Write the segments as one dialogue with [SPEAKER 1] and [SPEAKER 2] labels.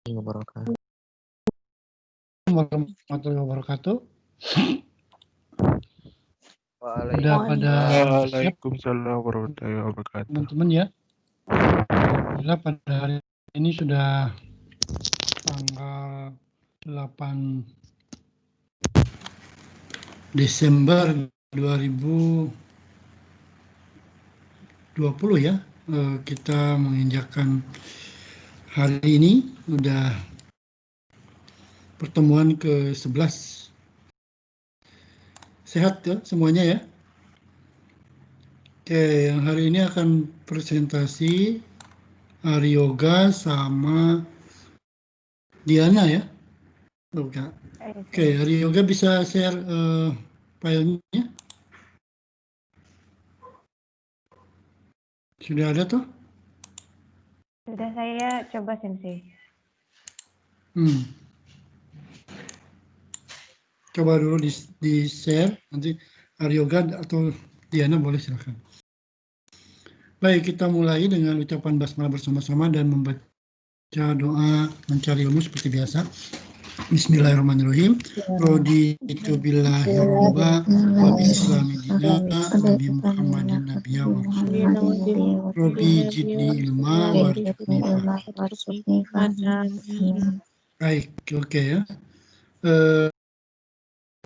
[SPEAKER 1] wabarakatuh.
[SPEAKER 2] Warahmatullahi wabarakatuh.
[SPEAKER 1] Waalaikumsalam warahmatullahi wabarakatuh.
[SPEAKER 2] Teman-teman ya. Alhamdulillah pada hari ini sudah tanggal 8 Desember 2020 ya. Kita menginjakkan hari ini udah pertemuan ke-11. Sehat ya semuanya ya. Oke, yang hari ini akan presentasi Hari Yoga sama Diana ya. Oke, Hari Yoga bisa share filenya? Sudah ada tuh?
[SPEAKER 3] Sudah saya coba Sensei.
[SPEAKER 2] Coba dulu di share, nanti Hari Yoga atau Diana boleh silakan. Baik, kita mulai dengan ucapan basmalah bersama-sama dan membaca doa mencari ilmu seperti biasa. Bismillahirrahmanirrahim. Raditu billahi robba wa bislami dina wa bi Muhammadin nabiyya wa rasulullah. Rabbi jidni ilma warzuqni fahma. Baik, oke ya.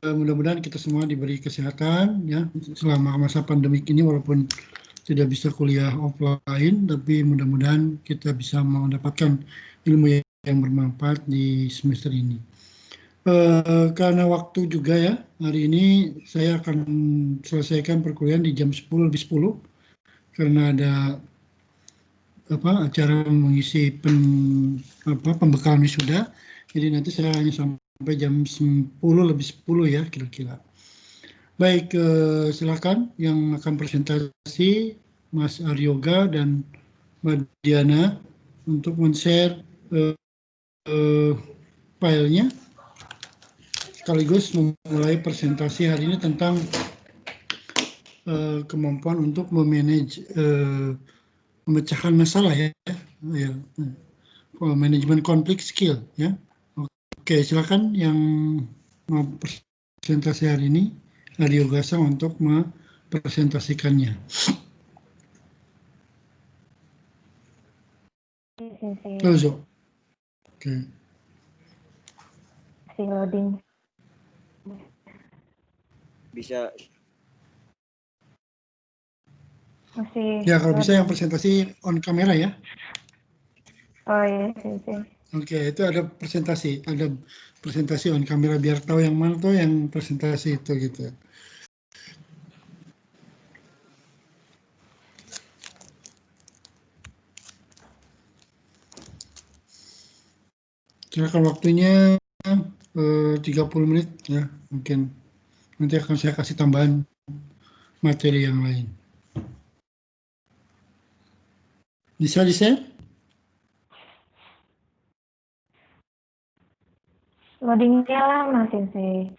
[SPEAKER 2] Mudah-mudahan kita semua diberi kesehatan ya selama masa pandemik ini, walaupun tidak bisa kuliah offline, tapi mudah-mudahan kita bisa mendapatkan ilmu yang bermanfaat di semester ini. Karena waktu juga ya, hari ini saya akan selesaikan perkuliahan di jam 10:10 karena ada acara mengisi pembekalan wisuda. Jadi nanti saya hanya sampai jam 10:10 ya kira-kira. Baik, silakan yang akan presentasi Mas Aryoga dan Mbak Diana untuk men-share filenya, sekaligus memulai presentasi hari ini tentang kemampuan untuk memanage memecahkan masalah ya, manajemen konflik skill ya. Oke, silakan yang mau presentasi hari ini Hari Yoga untuk mempresentasikannya. Oke.
[SPEAKER 3] Loading.
[SPEAKER 4] Bisa.
[SPEAKER 3] Masih.
[SPEAKER 2] Ya, kalau bisa yang presentasi on kamera ya.
[SPEAKER 3] Oh iya, Sensei.
[SPEAKER 2] Oke, itu ada presentasi on kamera biar tahu yang mana tuh yang presentasi itu gitu. Silakan waktunya 30 menit ya, mungkin nanti akan saya kasih tambahan materi yang lain. Bisa di-share?
[SPEAKER 3] Loadingnya lama Sensei.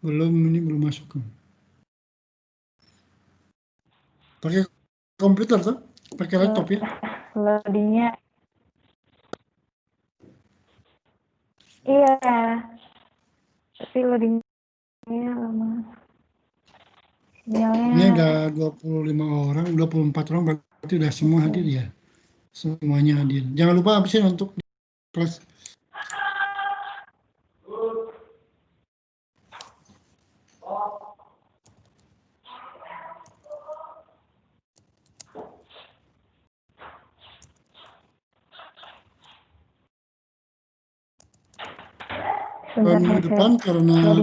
[SPEAKER 2] Belum masuk. Pakai komputer tuh? Pakai laptop ya?
[SPEAKER 3] Loadingnya. Iya. Tapi loadingnya lama.
[SPEAKER 2] Ini ada 25 orang, 24 orang, berarti udah semua hadir ya? Semuanya hadir. Jangan lupa absen untuk kelas. Minggu depan karena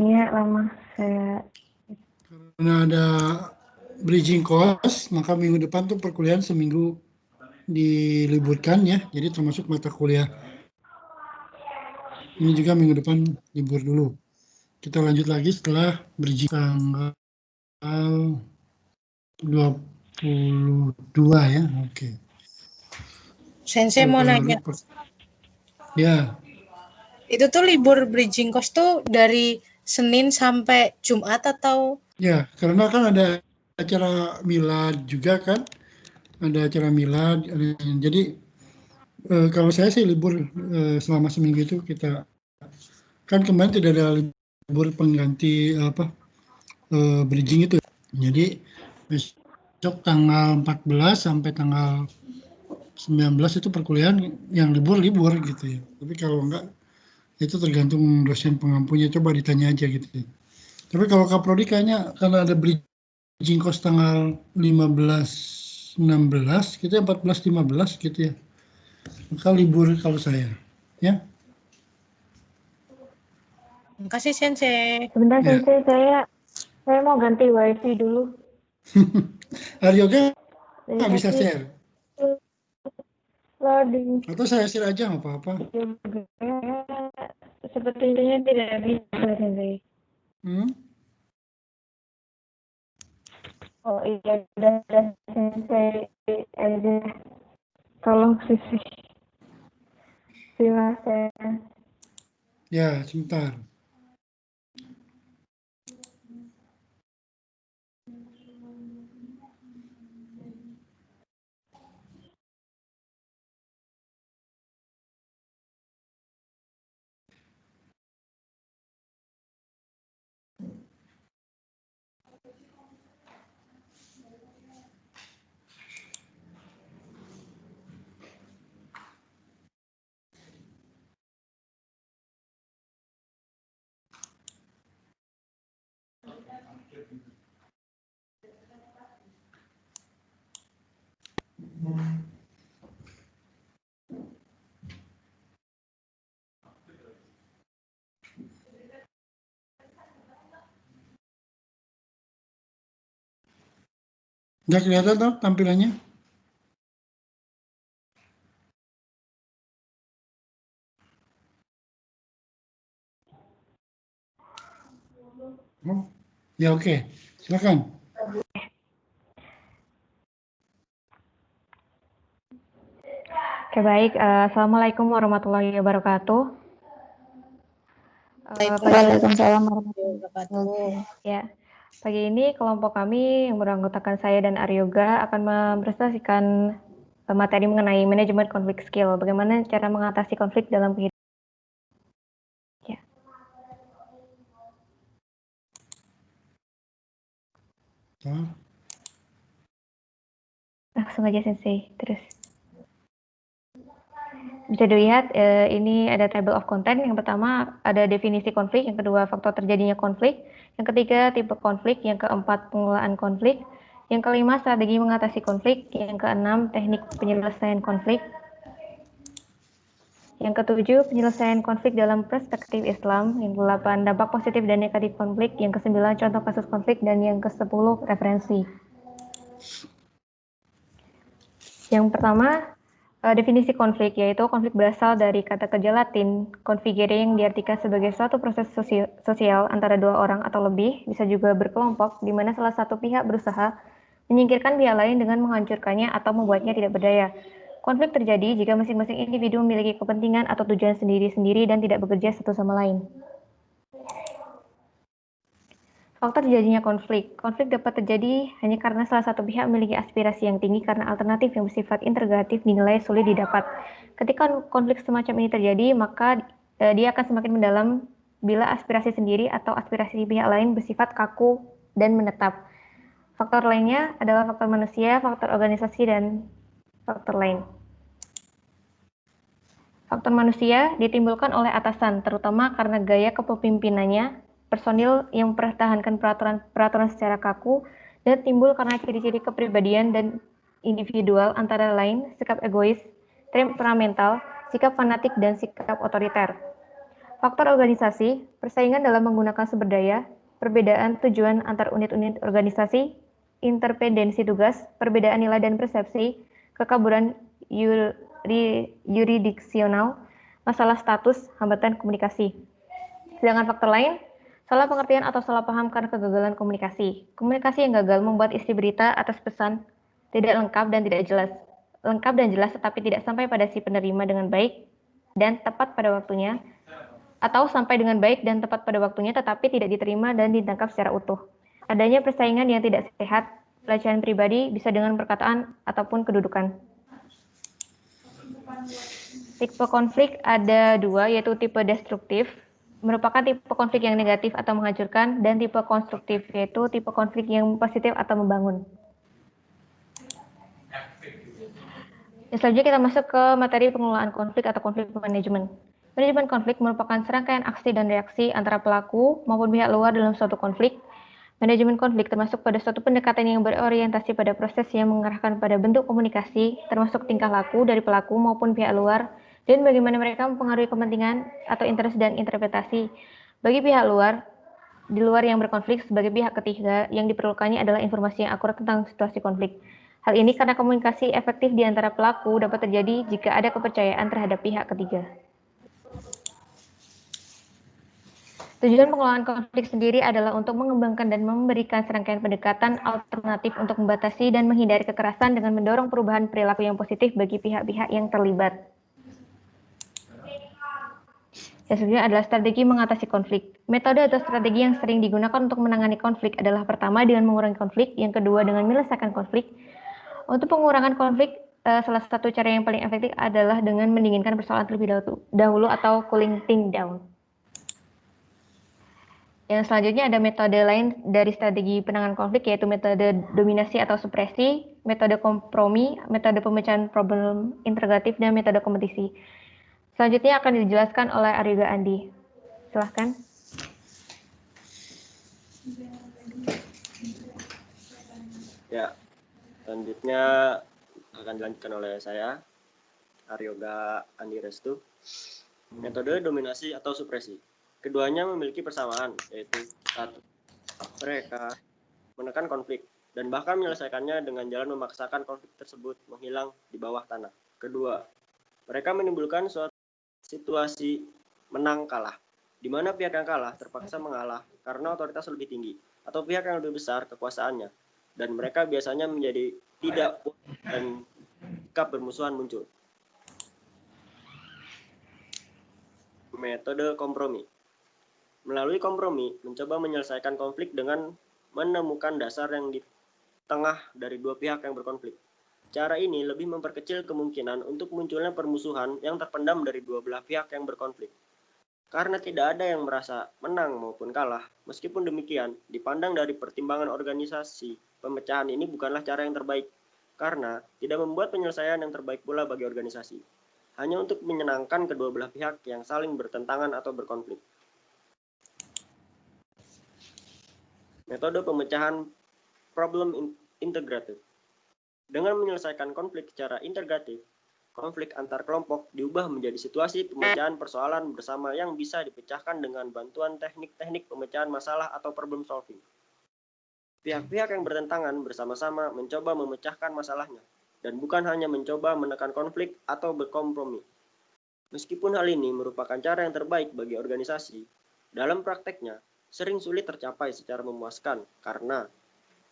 [SPEAKER 2] ada bridging course, maka minggu depan tuh perkuliahan seminggu diliburkan ya, jadi termasuk mata kuliah ini juga minggu depan libur dulu. Kita lanjut lagi setelah bridging tanggal 22 ya. Oke.
[SPEAKER 5] Sensei mau nanya.
[SPEAKER 2] Ya.
[SPEAKER 5] Itu tuh libur bridging course tuh dari Senin sampai Jumat atau?
[SPEAKER 2] Ya, karena kan ada acara milad juga kan. Ada acara milad, jadi Kalau saya sih libur selama seminggu itu kita kan kemarin tidak ada libur pengganti bridging itu. Jadi besok tanggal 14 sampai tanggal 19 itu perkuliahan yang libur gitu ya. Tapi kalau enggak itu tergantung dosen pengampunya, coba ditanya aja gitu ya. Tapi kalau Kaprodi kayaknya karena ada bridging course tanggal 15 16 gitu ya, 14 15 gitu ya. Maka libur kalau saya. Ya.
[SPEAKER 5] Terima kasih Sensei.
[SPEAKER 3] Sebentar
[SPEAKER 2] Ya.
[SPEAKER 3] Sensei, saya mau ganti wifi dulu.
[SPEAKER 2] Aryoga
[SPEAKER 3] Dari
[SPEAKER 2] nggak bisa
[SPEAKER 3] tadi
[SPEAKER 2] share.
[SPEAKER 3] loading
[SPEAKER 2] Atau saya share aja nggak apa-apa.
[SPEAKER 3] juga sepertinya tidak bisa Sensei. Oh iya, udah Sensei aja. Tolong Sisi. Terima kasih.
[SPEAKER 2] Ya, sebentar. Udah kelihatan toh tampilannya? Oh, ya oke. Silakan.
[SPEAKER 3] Oke baik, Assalamualaikum warahmatullahi wabarakatuh. Waalaikumsalam warahmatullahi wabarakatuh. Ya, pagi ini kelompok kami yang beranggotakan saya dan Aryoga akan mempresentasikan materi mengenai manajemen konflik skill. Bagaimana cara mengatasi konflik dalam kehidupan. Ya. Langsung aja Sensei, terus. Bisa dilihat ini ada table of content. Yang pertama ada definisi konflik, yang kedua faktor terjadinya konflik, yang ketiga tipe konflik, yang keempat pengelolaan konflik, yang kelima strategi mengatasi konflik, yang keenam teknik penyelesaian konflik, yang ketujuh penyelesaian konflik dalam perspektif Islam, yang kedelapan dampak positif dan negatif konflik, yang kesembilan contoh kasus konflik, dan yang kesepuluh referensi. Yang pertama definisi konflik, yaitu konflik berasal dari kata kerja Latin configere yang diartikan sebagai suatu proses sosial antara dua orang atau lebih, bisa juga berkelompok, di mana salah satu pihak berusaha menyingkirkan pihak lain dengan menghancurkannya atau membuatnya tidak berdaya. Konflik terjadi jika masing-masing individu memiliki kepentingan atau tujuan sendiri-sendiri dan tidak bekerja satu sama lain. Faktor terjadinya konflik. Konflik dapat terjadi hanya karena salah satu pihak memiliki aspirasi yang tinggi karena alternatif yang bersifat integratif dinilai sulit didapat. Ketika konflik semacam ini terjadi, maka dia akan semakin mendalam bila aspirasi sendiri atau aspirasi pihak lain bersifat kaku dan menetap. Faktor lainnya adalah faktor manusia, faktor organisasi, dan faktor lain. Faktor manusia ditimbulkan oleh atasan, terutama karena gaya kepemimpinannya, personil yang mempertahankan peraturan secara kaku, dan timbul karena ciri-ciri kepribadian dan individual antara lain sikap egois, temperamental, sikap fanatik, dan sikap otoriter. Faktor organisasi, persaingan dalam menggunakan sumber daya, perbedaan tujuan antar unit-unit organisasi, interpendensi tugas, perbedaan nilai dan persepsi, kekaburan yuridiksional, masalah status, hambatan komunikasi. Sedangkan faktor lain, salah pengertian atau salah paham karena kegagalan komunikasi. Komunikasi yang gagal membuat isi berita atas pesan tidak lengkap dan tidak jelas. Lengkap dan jelas tetapi tidak sampai pada si penerima dengan baik dan tepat pada waktunya, atau sampai dengan baik dan tepat pada waktunya tetapi tidak diterima dan ditangkap secara utuh. Adanya persaingan yang tidak sehat, pelecehan pribadi bisa dengan perkataan ataupun kedudukan. Tipe konflik ada 2, yaitu tipe destruktif, merupakan tipe konflik yang negatif atau menghancurkan, dan tipe konstruktif, yaitu tipe konflik yang positif atau membangun. Dan selanjutnya kita masuk ke materi pengelolaan konflik atau konflik manajemen. Manajemen konflik merupakan serangkaian aksi dan reaksi antara pelaku maupun pihak luar dalam suatu konflik. Manajemen konflik termasuk pada suatu pendekatan yang berorientasi pada proses yang mengarahkan pada bentuk komunikasi, termasuk tingkah laku dari pelaku maupun pihak luar, dan bagaimana mereka mempengaruhi kepentingan atau interest dan interpretasi bagi pihak luar, di luar yang berkonflik sebagai pihak ketiga. Yang diperlukannya adalah informasi yang akurat tentang situasi konflik. Hal ini karena komunikasi efektif di antara pelaku dapat terjadi jika ada kepercayaan terhadap pihak ketiga. Tujuan pengelolaan konflik sendiri adalah untuk mengembangkan dan memberikan serangkaian pendekatan alternatif untuk membatasi dan menghindari kekerasan dengan mendorong perubahan perilaku yang positif bagi pihak-pihak yang terlibat. Yang selanjutnya adalah strategi mengatasi konflik. Metode atau strategi yang sering digunakan untuk menangani konflik adalah pertama dengan mengurangi konflik, yang kedua dengan menyelesaikan konflik. Untuk pengurangan konflik, salah satu cara yang paling efektif adalah dengan mendinginkan persoalan terlebih dahulu atau cooling things down. Yang selanjutnya ada metode lain dari strategi penanganan konflik, yaitu metode dominasi atau supresi, metode kompromi, metode pemecahan problem integratif, dan metode kompetisi. Selanjutnya akan dijelaskan oleh Aryoga Andi. Silahkan.
[SPEAKER 4] Ya, selanjutnya akan dilanjutkan oleh saya, Aryoga Andi Restu. Metode dominasi atau supresi. Keduanya memiliki persamaan, yaitu 1. Mereka menekan konflik dan bahkan menyelesaikannya dengan jalan memaksakan konflik tersebut menghilang di bawah tanah. Kedua, mereka menimbulkan suatu situasi menang kalah, di mana pihak yang kalah terpaksa mengalah karena otoritas lebih tinggi atau pihak yang lebih besar kekuasaannya, dan mereka biasanya menjadi tidak puas dan sikap bermusuhan muncul. Metode kompromi. Melalui kompromi, mencoba menyelesaikan konflik dengan menemukan dasar yang di tengah dari dua pihak yang berkonflik. Cara ini lebih memperkecil kemungkinan untuk munculnya permusuhan yang terpendam dari dua belah pihak yang berkonflik. Karena tidak ada yang merasa menang maupun kalah, meskipun demikian, dipandang dari pertimbangan organisasi, pemecahan ini bukanlah cara yang terbaik, karena tidak membuat penyelesaian yang terbaik pula bagi organisasi, hanya untuk menyenangkan kedua belah pihak yang saling bertentangan atau berkonflik. Metode pemecahan problem integratif. Dengan menyelesaikan konflik secara integratif, konflik antar kelompok diubah menjadi situasi pemecahan persoalan bersama yang bisa dipecahkan dengan bantuan teknik-teknik pemecahan masalah atau problem solving. Pihak-pihak yang bertentangan bersama-sama mencoba memecahkan masalahnya, dan bukan hanya mencoba menekan konflik atau berkompromi. Meskipun hal ini merupakan cara yang terbaik bagi organisasi, dalam prakteknya sering sulit tercapai secara memuaskan karena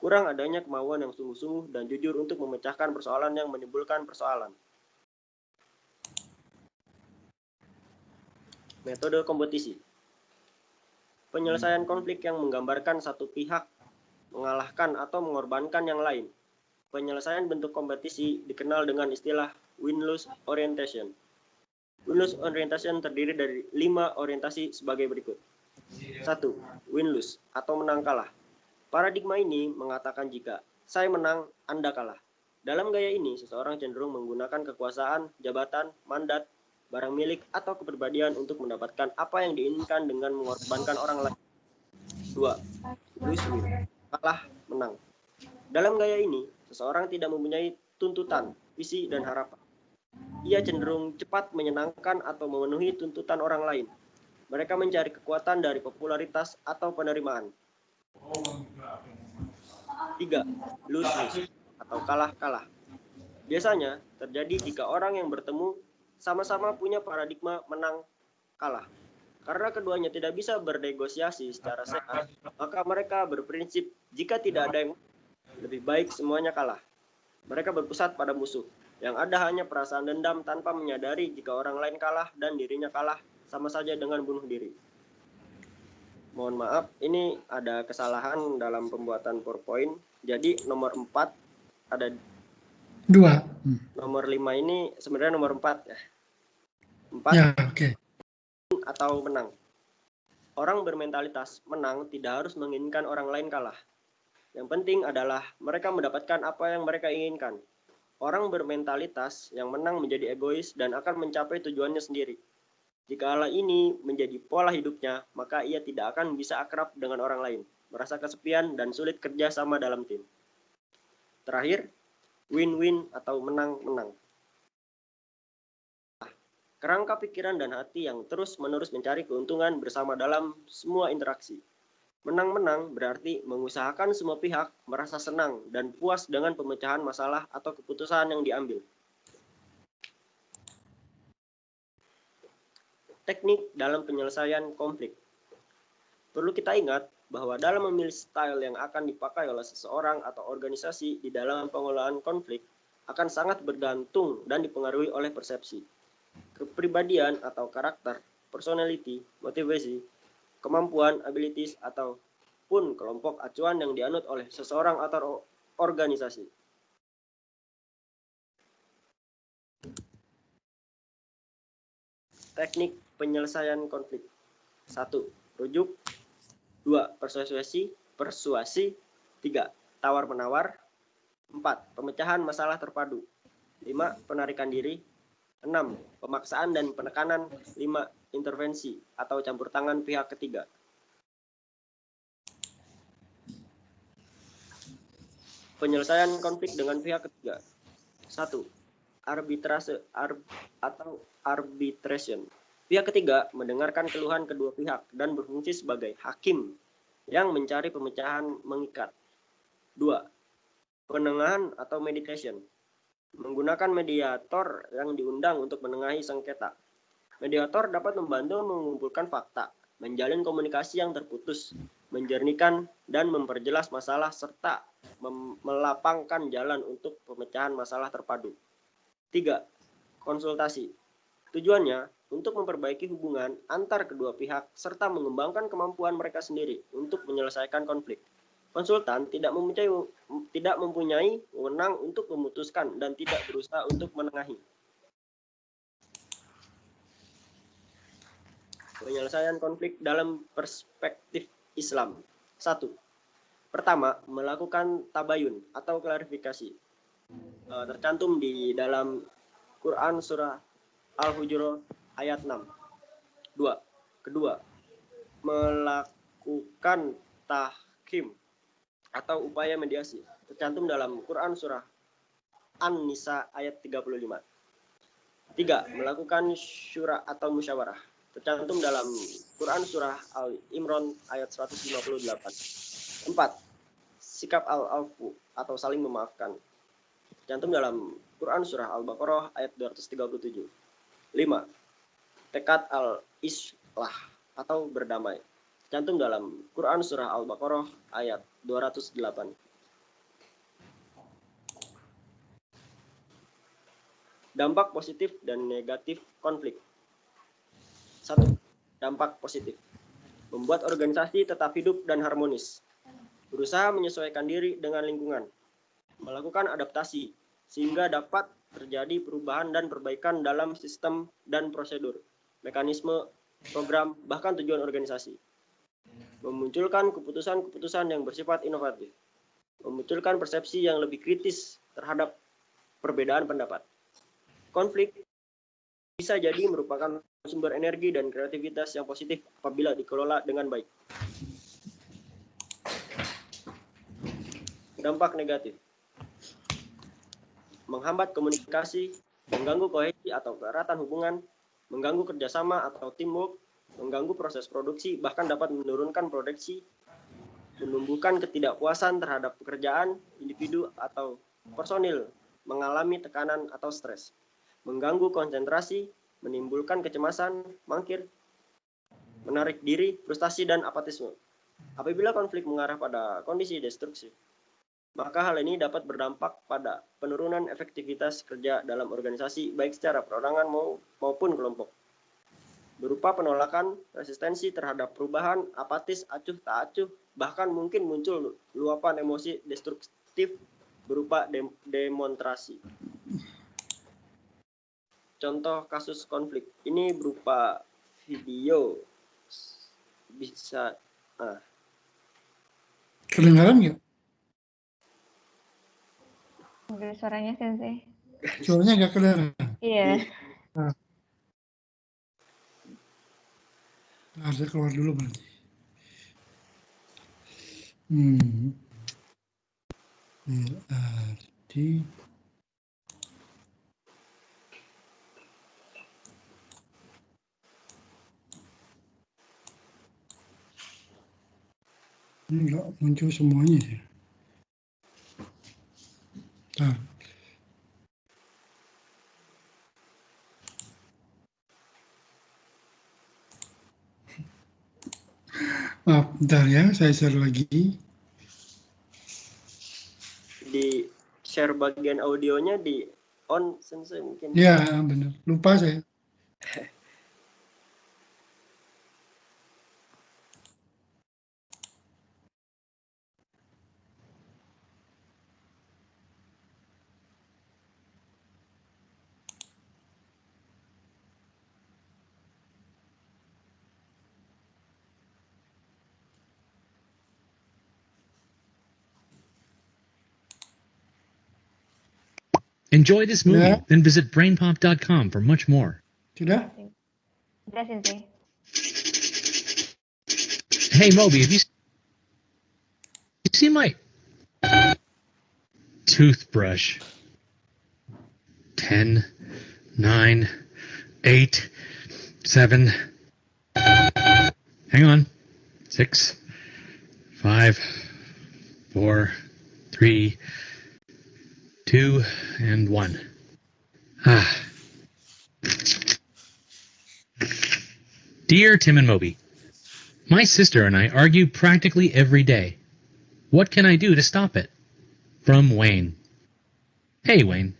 [SPEAKER 4] kurang adanya kemauan yang sungguh-sungguh dan jujur untuk memecahkan persoalan yang menimbulkan persoalan. Metode kompetisi. Penyelesaian konflik yang menggambarkan satu pihak mengalahkan atau mengorbankan yang lain. Penyelesaian bentuk kompetisi dikenal dengan istilah win-lose orientation. Win-lose orientation terdiri dari 5 orientasi sebagai berikut. 1. Win-lose atau menang kalah. Paradigma ini mengatakan jika saya menang, Anda kalah. Dalam gaya ini, seseorang cenderung menggunakan kekuasaan, jabatan, mandat, barang milik, atau kepribadian untuk mendapatkan apa yang diinginkan dengan mengorbankan orang lain. 2. Lose-win, kalah, menang. Dalam gaya ini, seseorang tidak mempunyai tuntutan, visi, dan harapan. Ia cenderung cepat menyenangkan atau memenuhi tuntutan orang lain. Mereka mencari kekuatan dari popularitas atau penerimaan. 3. Lose-lose atau kalah-kalah. Biasanya terjadi jika orang yang bertemu sama-sama punya paradigma menang kalah. Karena keduanya tidak bisa bernegosiasi secara sehat, maka mereka berprinsip jika tidak ada yang lebih baik semuanya kalah. Mereka berpusat pada musuh, yang ada hanya perasaan dendam tanpa menyadari jika orang lain kalah dan dirinya kalah sama saja dengan bunuh diri. Mohon maaf, ini ada kesalahan dalam pembuatan PowerPoint. Jadi nomor 4 ada
[SPEAKER 2] 2.
[SPEAKER 4] Nomor 5 ini sebenarnya nomor 4 ya. 4.
[SPEAKER 2] Ya, oke.
[SPEAKER 4] Atau menang. Orang bermentalitas menang tidak harus menginginkan orang lain kalah. Yang penting adalah mereka mendapatkan apa yang mereka inginkan. Orang bermentalitas yang menang menjadi egois dan akan mencapai tujuannya sendiri. Jika hal ini menjadi pola hidupnya, maka ia tidak akan bisa akrab dengan orang lain, merasa kesepian dan sulit kerja sama dalam tim. Terakhir, win-win atau menang-menang. Kerangka pikiran dan hati yang terus-menerus mencari keuntungan bersama dalam semua interaksi. Menang-menang berarti mengusahakan semua pihak merasa senang dan puas dengan pemecahan masalah atau keputusan yang diambil. Teknik dalam penyelesaian konflik. Perlu kita ingat bahwa dalam memilih style yang akan dipakai oleh seseorang atau organisasi di dalam pengelolaan konflik akan sangat bergantung dan dipengaruhi oleh persepsi, kepribadian atau karakter, personality, motivasi, kemampuan, abilities, ataupun kelompok acuan yang dianut oleh seseorang atau organisasi. Teknik penyelesaian konflik. 1. Rujuk. 2. Persuasi. 3. Tawar-menawar. 4. Pemecahan masalah terpadu. 5. Penarikan diri. 6. Pemaksaan dan penekanan. 5. Intervensi atau campur tangan pihak ketiga. Penyelesaian konflik dengan pihak ketiga. 1. Arbitrase atau arbitration. Pihak ketiga mendengarkan keluhan kedua pihak dan berfungsi sebagai hakim yang mencari pemecahan mengikat. 2. Penengahan atau mediation. Menggunakan mediator yang diundang untuk menengahi sengketa. Mediator dapat membantu mengumpulkan fakta, menjalin komunikasi yang terputus, menjernihkan dan memperjelas masalah serta melapangkan jalan untuk pemecahan masalah terpadu. 3. Konsultasi. Tujuannya untuk memperbaiki hubungan antar kedua pihak serta mengembangkan kemampuan mereka sendiri untuk menyelesaikan konflik. Konsultan tidak mempunyai wewenang untuk memutuskan dan tidak berusaha untuk menengahi. Penyelesaian konflik dalam perspektif Islam. 1. Pertama, melakukan tabayun atau klarifikasi. Tercantum di dalam Quran surah Al-Hujurat ayat 6. 2. Kedua, melakukan tahkim atau upaya mediasi. Tercantum dalam Quran surah An-Nisa ayat 35. 3. Melakukan syura atau musyawarah. Tercantum dalam Quran surah Al-Imran ayat 158. 4. Sikap al-afu atau saling memaafkan. Tercantum dalam Quran surah Al-Baqarah ayat 237. 5. Tekad al-islah atau berdamai. Tercantum dalam Quran surah Al-Baqarah ayat 208. Dampak positif dan negatif konflik. 1. Dampak positif. Membuat organisasi tetap hidup dan harmonis. Berusaha menyesuaikan diri dengan lingkungan. Melakukan adaptasi sehingga dapat terjadi perubahan dan perbaikan dalam sistem dan prosedur, mekanisme, program, bahkan tujuan organisasi. Memunculkan keputusan-keputusan yang bersifat inovatif. Memunculkan persepsi yang lebih kritis terhadap perbedaan pendapat. Konflik bisa jadi merupakan sumber energi dan kreativitas yang positif apabila dikelola dengan baik. Dampak negatif. Menghambat komunikasi, mengganggu kohesi atau keeratan hubungan, mengganggu kerjasama atau teamwork, mengganggu proses produksi, bahkan dapat menurunkan produksi, menumbuhkan ketidakpuasan terhadap pekerjaan, individu atau personil, mengalami tekanan atau stres, mengganggu konsentrasi, menimbulkan kecemasan, mangkir, menarik diri, frustasi, dan apatisme. Apabila konflik mengarah pada kondisi destruktif, maka hal ini dapat berdampak pada penurunan efektivitas kerja dalam organisasi baik secara perorangan maupun kelompok. Berupa penolakan, resistensi terhadap perubahan, apatis, acuh tak acuh, bahkan mungkin muncul luapan emosi destruktif berupa demonstrasi. contoh kasus konflik. Ini berupa video. Bisa
[SPEAKER 2] Kedengaran nggak?
[SPEAKER 3] Enggak suaranya Sensei.
[SPEAKER 2] Suaranya nggak kedengaran.
[SPEAKER 3] Iya.
[SPEAKER 2] Saya keluar dulu berarti. Berarti ini nggak muncul semuanya sih. Nah. Maaf, bentar ya, saya share lagi.
[SPEAKER 4] Di share bagian audionya di on Sensei mungkin.
[SPEAKER 2] Ya, benar. Lupa saya.
[SPEAKER 6] Enjoy this movie,
[SPEAKER 2] Yeah.
[SPEAKER 6] then visit brainpop.com for much more.
[SPEAKER 2] Sudah?
[SPEAKER 3] Udah Sensei.
[SPEAKER 6] Hey, Moby, have you seen my toothbrush? 10, 9, 8, 7. Hang on. 6, 5, 4, 3, 2, and 1. Dear Tim and Moby, my sister and I argue practically every day. What can I do to stop it? From Wayne. Hey, Wayne.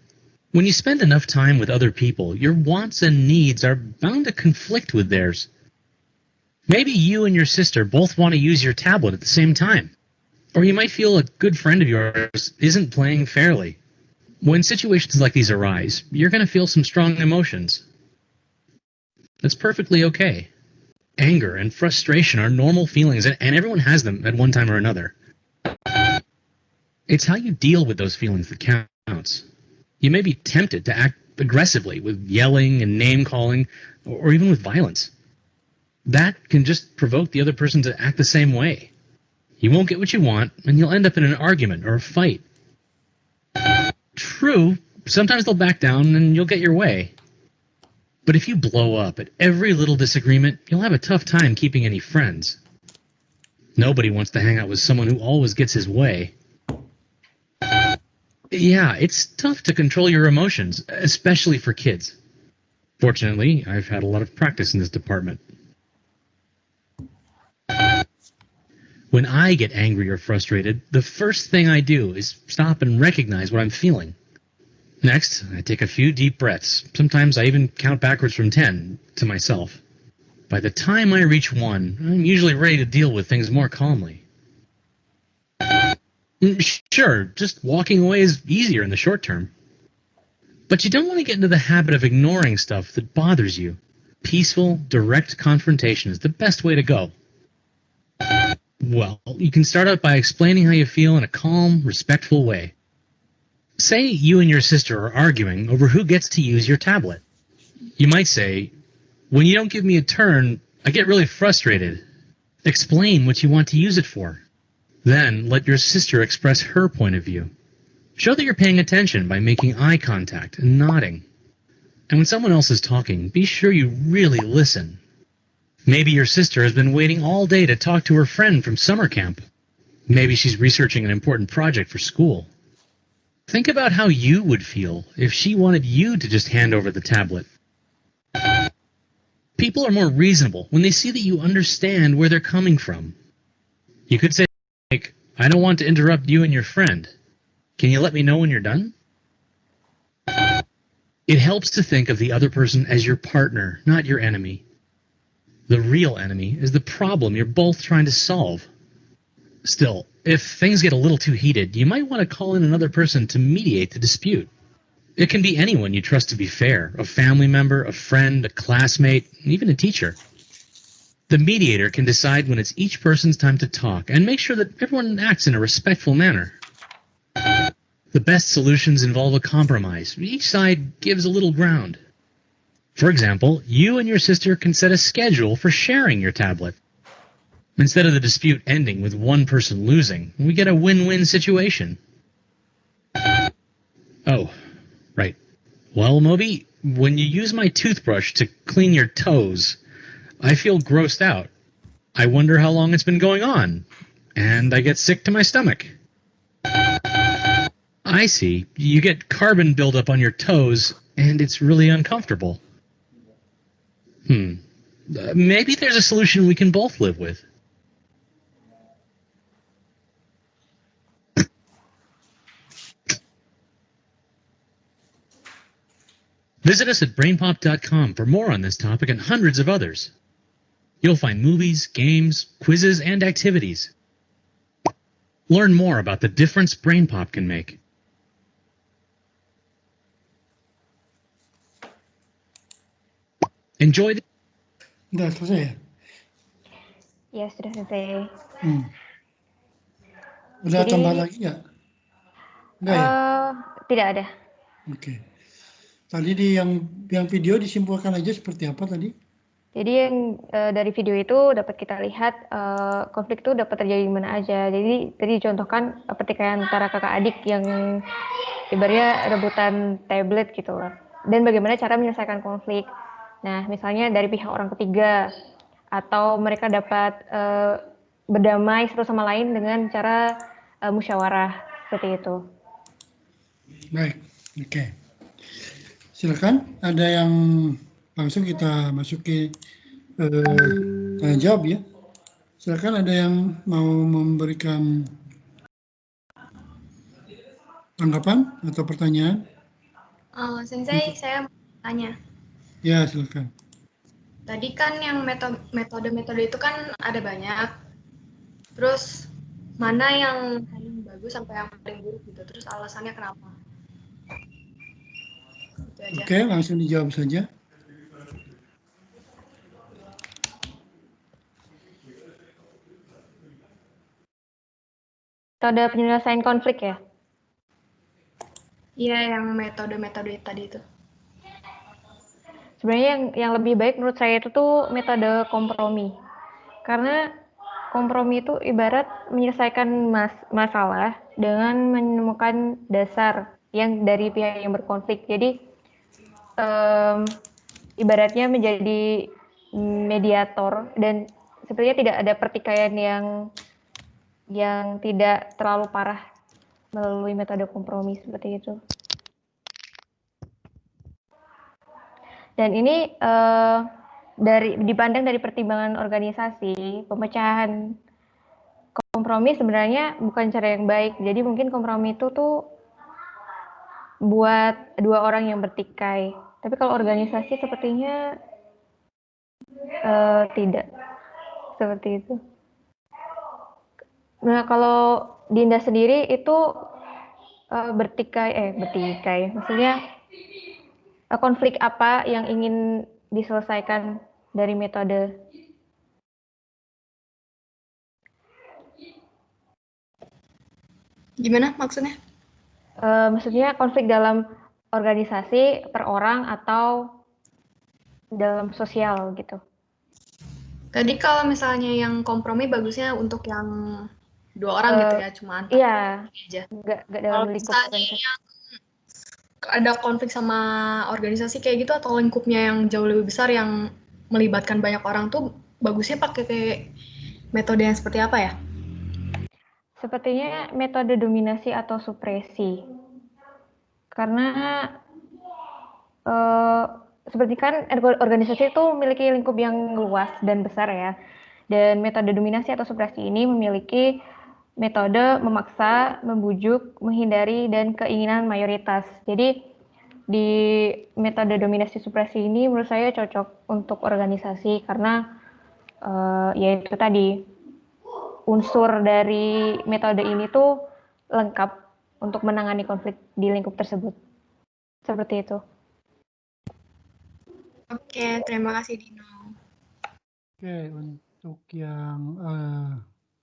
[SPEAKER 6] When you spend enough time with other people, your wants and needs are bound to conflict with theirs. Maybe you and your sister both want to use your tablet at the same time. Or you might feel a good friend of yours isn't playing fairly. When situations like these arise, you're going to feel some strong emotions. That's perfectly okay. Anger and frustration are normal feelings, and everyone has them at one time or another. It's how you deal with those feelings that counts. You may be tempted to act aggressively with yelling and name-calling, or even with violence. That can just provoke the other person to act the same way. You won't get what you want, and you'll end up in an argument or a fight. True, sometimes they'll back down and you'll get your way. But if you blow up at every little disagreement, you'll have a tough time keeping any friends. Nobody wants to hang out with someone who always gets his way. Yeah, it's tough to control your emotions, especially for kids. Fortunately, I've had a lot of practice in this department. When I get angry or frustrated, the first thing I do is stop and recognize what I'm feeling. Next, I take a few deep breaths. Sometimes I even count backwards from 10 to myself. By the time I reach 1, I'm usually ready to deal with things more calmly. Sure, just walking away is easier in the short term. But you don't want to get into the habit of ignoring stuff that bothers you. Peaceful, direct confrontation is the best way to go. Well, you can start out by explaining how you feel in a calm, respectful way. Say you and your sister are arguing over who gets to use your tablet. You might say, "When you don't give me a turn, I get really frustrated." Explain what you want to use it for. Then let your sister express her point of view. Show that you're paying attention by making eye contact and nodding. And when someone else is talking, be sure you really listen. Maybe your sister has been waiting all day to talk to her friend from summer camp. Maybe she's researching an important project for school. Think about how you would feel if she wanted you to just hand over the tablet. People are more reasonable when they see that you understand where they're coming from. You could say, like, "I don't want to interrupt you and your friend. Can you let me know when you're done?" It helps to think of the other person as your partner, not your enemy. The real enemy is the problem you're both trying to solve. Still, if things get a little too heated, you might want to call in another person to mediate the dispute. It can be anyone you trust to be fair, a family member, a friend, a classmate, even a teacher. The mediator can decide when it's each person's time to talk and make sure that everyone acts in a respectful manner. The best solutions involve a compromise. Each side gives a little ground. For example, you and your sister can set a schedule for sharing your tablet. Instead of the dispute ending with one person losing, we get a win-win situation. Oh, right. Well, Moby, when you use my toothbrush to clean your toes, I feel grossed out. I wonder how long it's been going on, and I get sick to my stomach. I see. You get carbon buildup on your toes, and it's really uncomfortable. Maybe there's a solution we can both live with. Visit us at brainpop.com for more on this topic and hundreds of others. You'll find movies, games, quizzes, and activities. Learn more about the difference BrainPop can make. Enjoy the
[SPEAKER 2] Udah selesai ya?
[SPEAKER 3] Ya, sudah selesai.
[SPEAKER 2] Udah
[SPEAKER 3] Jadi,
[SPEAKER 2] tambah lagi nggak? Enggak ya?
[SPEAKER 3] Tidak ada.
[SPEAKER 2] Oke. Tadi di yang video disimpulkan aja seperti apa tadi?
[SPEAKER 3] Jadi yang dari video itu dapat kita lihat konflik itu dapat terjadi di mana aja. Jadi tadi contohkan pertikaian antara kakak adik yang ibaratnya rebutan tablet gitu lah. Dan bagaimana cara menyelesaikan konflik. Nah, misalnya dari pihak orang ketiga atau mereka dapat berdamai satu sama lain dengan cara musyawarah seperti itu.
[SPEAKER 2] Baik, oke. Silakan, ada yang langsung kita masuki tanya jawab ya. Silakan, ada yang mau memberikan tanggapan atau pertanyaan?
[SPEAKER 7] Sensei, saya mau tanya.
[SPEAKER 2] Ya, silakan.
[SPEAKER 7] Tadi kan yang metode-metode itu kan ada banyak. Terus mana yang paling bagus sampai yang paling buruk gitu? Terus alasannya kenapa? Itu aja.
[SPEAKER 2] Oke, langsung dijawab saja.
[SPEAKER 3] Metode penyelesaian konflik ya?
[SPEAKER 7] Iya, yang metode-metode tadi itu.
[SPEAKER 3] Sebenarnya yang lebih baik menurut saya itu tuh metode kompromi. Karena kompromi itu ibarat menyelesaikan masalah dengan menemukan dasar yang dari pihak yang berkonflik. Jadi ibaratnya menjadi mediator dan sepertinya tidak ada pertikaian yang tidak terlalu parah melalui metode kompromi seperti itu. Dan ini dipandang dari pertimbangan organisasi, pemecahan kompromi sebenarnya bukan cara yang baik. Jadi mungkin kompromi itu tuh buat dua orang yang bertikai. Tapi kalau organisasi sepertinya tidak seperti itu. Nah, kalau Dinda sendiri itu bertikai, maksudnya konflik apa yang ingin diselesaikan dari metode?
[SPEAKER 7] Gimana maksudnya?
[SPEAKER 3] Maksudnya konflik dalam organisasi, per orang, atau dalam sosial gitu.
[SPEAKER 7] Tadi kalau misalnya yang kompromi bagusnya untuk yang dua orang gitu ya, cuma antar
[SPEAKER 3] Iya,
[SPEAKER 7] aja.
[SPEAKER 3] nggak dalam
[SPEAKER 7] Kalau
[SPEAKER 3] lingkup
[SPEAKER 7] misalnya
[SPEAKER 3] organisasi.
[SPEAKER 7] yang ada konflik sama organisasi kayak gitu atau lingkupnya yang jauh lebih besar yang melibatkan banyak orang tuh bagusnya pakai kayak metode yang seperti apa ya?
[SPEAKER 3] Sepertinya metode dominasi atau supresi. Karena seperti kan organisasi itu memiliki lingkup yang luas dan besar ya. Dan metode dominasi atau supresi ini memiliki metode memaksa, membujuk, menghindari, dan keinginan mayoritas. Jadi di metode dominasi supresi ini menurut saya cocok untuk organisasi karena yaitu tadi unsur dari metode ini tuh lengkap untuk menangani konflik di lingkup tersebut. Seperti itu.
[SPEAKER 7] Oke, terima kasih Dino.
[SPEAKER 2] Oke, untuk yang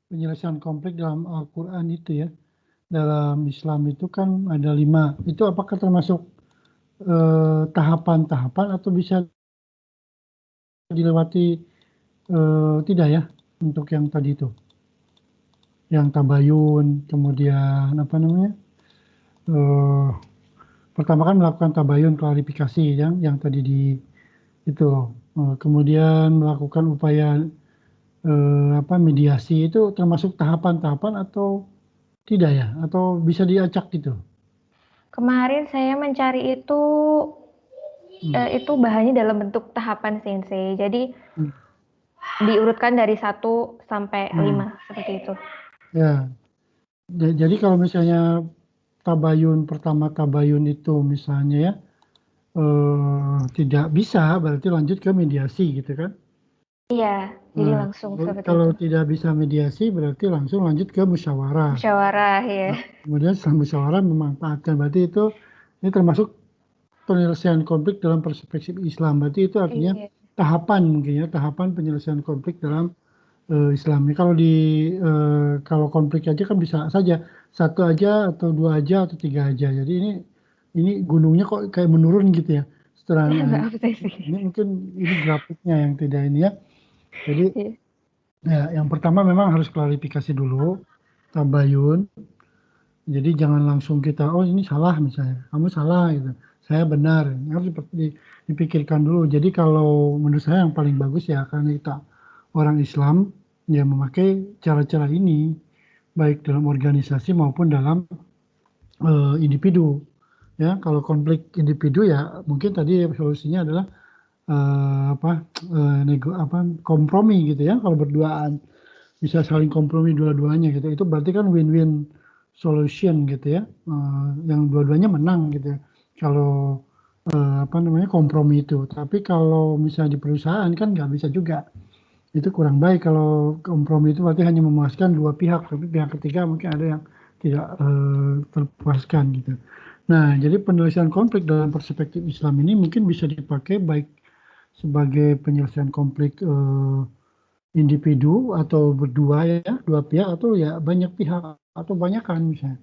[SPEAKER 2] penyelesaian konflik dalam Al-Quran itu ya, dalam Islam itu kan ada 5. Itu apakah termasuk tahapan-tahapan atau bisa dilewati tidak ya untuk yang tadi itu? Yang tabayun, kemudian apa namanya? Pertama kan melakukan tabayun klarifikasi yang tadi di itu, kemudian melakukan upaya mediasi itu termasuk tahapan-tahapan atau tidak ya? Atau bisa diacak gitu?
[SPEAKER 3] Kemarin saya mencari itu bahannya dalam bentuk tahapan Sensei. Jadi diurutkan dari 1 sampai 5 seperti itu.
[SPEAKER 2] Ya. Jadi kalau misalnya pertama tabayun itu misalnya ya tidak bisa, berarti lanjut ke mediasi gitu kan?
[SPEAKER 3] Iya, jadi langsung seperti
[SPEAKER 2] kalau
[SPEAKER 3] itu.
[SPEAKER 2] tidak bisa mediasi berarti langsung lanjut ke musyawarah.
[SPEAKER 3] Musyawarah ya.
[SPEAKER 2] Kemudian setelah musyawarah memanfaatkan, berarti itu ini termasuk penyelesaian konflik dalam perspektif Islam. Berarti itu artinya tahapan mungkin ya, tahapan penyelesaian konflik dalam Islam. Kalau konflik aja kan bisa saja 1 aja atau 2 aja atau 3 aja. Jadi ini gunungnya kok kayak menurun gitu ya. Setelah ini mungkin ini grafiknya yang tidak ini ya. Jadi ya, yang pertama memang harus klarifikasi dulu, tabayun. Jadi jangan langsung kita, oh ini salah misalnya, kamu salah gitu, saya benar. Ini harus dipikirkan dulu. Jadi kalau menurut saya yang paling bagus ya, karena kita orang Islam, ya memakai cara-cara ini, baik dalam organisasi maupun dalam individu. Ya, kalau konflik individu ya mungkin tadi solusinya adalah kompromi gitu ya. Kalau berduaan bisa saling kompromi dua-duanya gitu, itu berarti kan win-win solution gitu ya, yang dua-duanya menang gitu ya. Kalau kompromi itu. Tapi kalau misalnya di perusahaan kan nggak bisa juga, itu kurang baik. Kalau kompromi itu berarti hanya memuaskan 2 pihak, tapi pihak ketiga mungkin ada yang tidak terpuaskan gitu. Nah, jadi penyelesaian konflik dalam perspektif Islam ini mungkin bisa dipakai baik sebagai penyelesaian konflik individu atau berdua ya, 2 pihak atau ya banyak pihak atau banyakan misalnya.